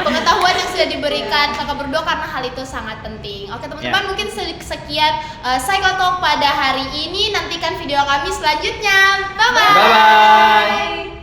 pengetahuan yang sudah diberikan kakak berdua karena hal itu sangat penting. Oke teman-teman, Ya. mungkin sekian Psychotalk pada hari ini. Nantikan video kami selanjutnya. Bye bye. Bye bye.